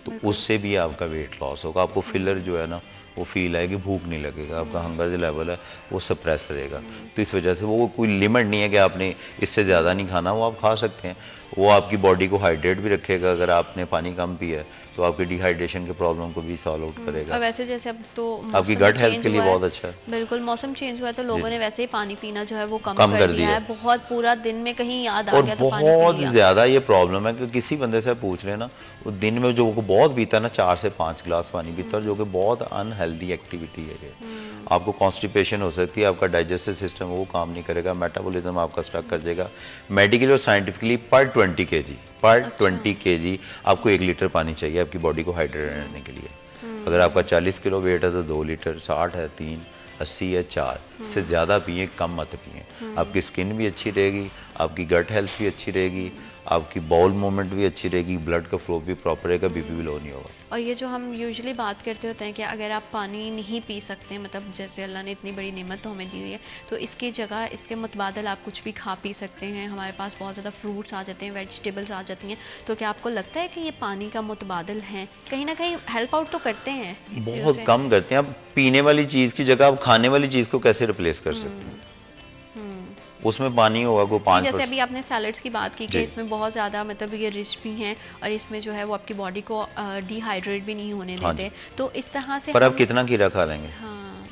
तो उससे भी आपका वेट लॉस होगा। आपको फिलर जो है ना वो फील आएगी, भूख नहीं लगेगा, आपका हंगर जो लेवल है वो सप्रेस रहेगा। तो इस वजह से वो कोई लिमिट नहीं है कि आपने इससे ज़्यादा नहीं खाना, वो आप खा सकते हैं। वो आपकी बॉडी को हाइड्रेट भी रखेगा, अगर आपने पानी कम पिया है तो आपकी डिहाइड्रेशन के प्रॉब्लम को भी सॉल्व आउट करेगा। और वैसे जैसे अब तो आपकी गट हेल्थ के लिए बहुत अच्छा है। बिल्कुल, मौसम चेंज हुआ है तो लोगों ने वैसे ही पानी पीना जो है वो कम कर दिया है। बहुत पूरा दिन में कहीं याद आ गया तो पानी पी लिया। बहुत ज़्यादा ये प्रॉब्लम है कि किसी बंदे से पूछ रहे ना, वो दिन में जो वो बहुत पीता है ना 4 से 5 गिलास पानी पीता है, जो कि बहुत अनहेल्दी एक्टिविटी है ये। आपको कॉन्स्टिपेशन हो सकती है, आपका डाइजेस्टिव सिस्टम वो काम नहीं करेगा, मेटाबॉलिज्म आपका स्टक कर जाएगा। मेडिकली और साइंटिफिकली पर 20 kg आपको 1 लीटर पानी चाहिए आपकी बॉडी को हाइड्रेट रहने के लिए। अगर आपका 40 किलो वेट है तो 2 लीटर, 60 है 3, 80 है 4, से ज़्यादा पिए, कम मत पिए। आपकी स्किन भी अच्छी रहेगी, आपकी गट हेल्थ भी अच्छी रहेगी, आपकी बाउल मूवमेंट भी अच्छी रहेगी, ब्लड का फ्लो भी प्रॉपर रहेगा, बीपी भी लो नहीं होगा। और ये जो हम यूजुअली बात करते होते हैं कि अगर आप पानी नहीं पी सकते, मतलब जैसे अल्लाह ने इतनी बड़ी नेमत तो हमें दी हुई है, तो इसकी जगह इसके मुतबादल आप कुछ भी खा पी सकते हैं। हमारे पास बहुत ज़्यादा फ्रूट्स आ जाते हैं, वेजिटेबल्स आ जाती हैं, तो क्या आपको लगता है कि ये पानी का मुतबादल हैं, कहीं ना कहीं हेल्प आउट तो करते हैं? बहुत कम करते हैं। आप पीने वाली चीज़ की जगह आप खाने वाली चीज़ को कैसे रिप्लेस कर सकते हैं? उसमें पानी होगा को 5%। जैसे अभी आपने सैलड्स की बात की कि इसमें बहुत ज़्यादा मतलब ये रिच भी हैं और इसमें जो है वो आपकी बॉडी को डिहाइड्रेट भी नहीं होने देते, तो इस तरह से पर आप कितना खीरा खा लेंगे? हाँ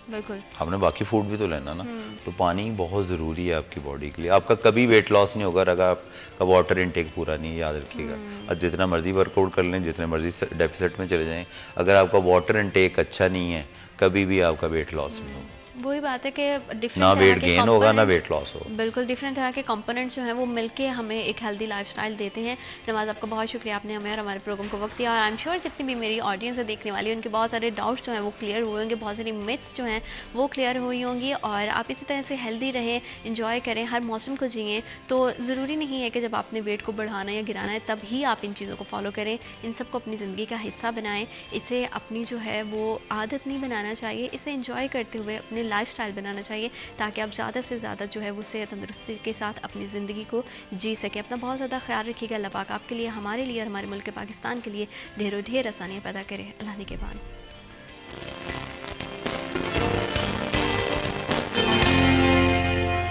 बिल्कुल, आपने बाकी फूड भी तो लेना ना। तो पानी बहुत ज़रूरी है आपकी बॉडी के लिए। आपका कभी वेट लॉस नहीं होगा अगर आपका वाटर इनटेक पूरा नहीं है, याद रखिएगा। और जितना मर्जी वर्कआउट कर लें, जितने मर्जी डेफिसिट में चले जाएं, अगर आपका वाटर इनटेक अच्छा नहीं है कभी भी आपका वेट लॉस नहीं होगा। वही बात है कि डिफरेंट ना वेट गेन होगा ना वेट लॉस होगा। बिल्कुल, डिफरेंट तरह के कंपोनेंट्स जो हैं वो मिलके हमें एक हेल्दी लाइफस्टाइल देते हैं। नमाज, आपका बहुत शुक्रिया, आपने हमें और हमारे प्रोग्राम को वक्त दिया, और आई एम श्योर जितनी भी मेरी ऑडियंस है देखने वाली, उनके बहुत सारे डाउट्स जो हैं वो क्लियर हुए होंगे, बहुत सारी मिथ्स जो हैं वो क्लियर हुई होंगी। और आप इसी तरह से हेल्दी रहें, इंजॉय करें, हर मौसम को जिएँ। तो ज़रूरी नहीं है कि जब आपने वेट को बढ़ाना या गिराना है तभी आप इन चीज़ों को फॉलो करें। इन सबको अपनी ज़िंदगी का हिस्सा बनाएं, इसे अपनी जो है वो आदत नहीं बनाना चाहिए, इसे इंजॉय करते हुए अपनी लाइफस्टाइल बनाना चाहिए, ताकि आप ज़्यादा से ज़्यादा जो है वो सेहत तंदुरुस्ती के साथ अपनी ज़िंदगी को जी सके। अपना बहुत ज़्यादा ख्याल रखिएगा। अल्लाह पाक आपके लिए, हमारे लिए और हमारे मुल्क पाकिस्तान के लिए ढेरों ढेर आसानियाँ पैदा करे। अल्लाह ने के बाद।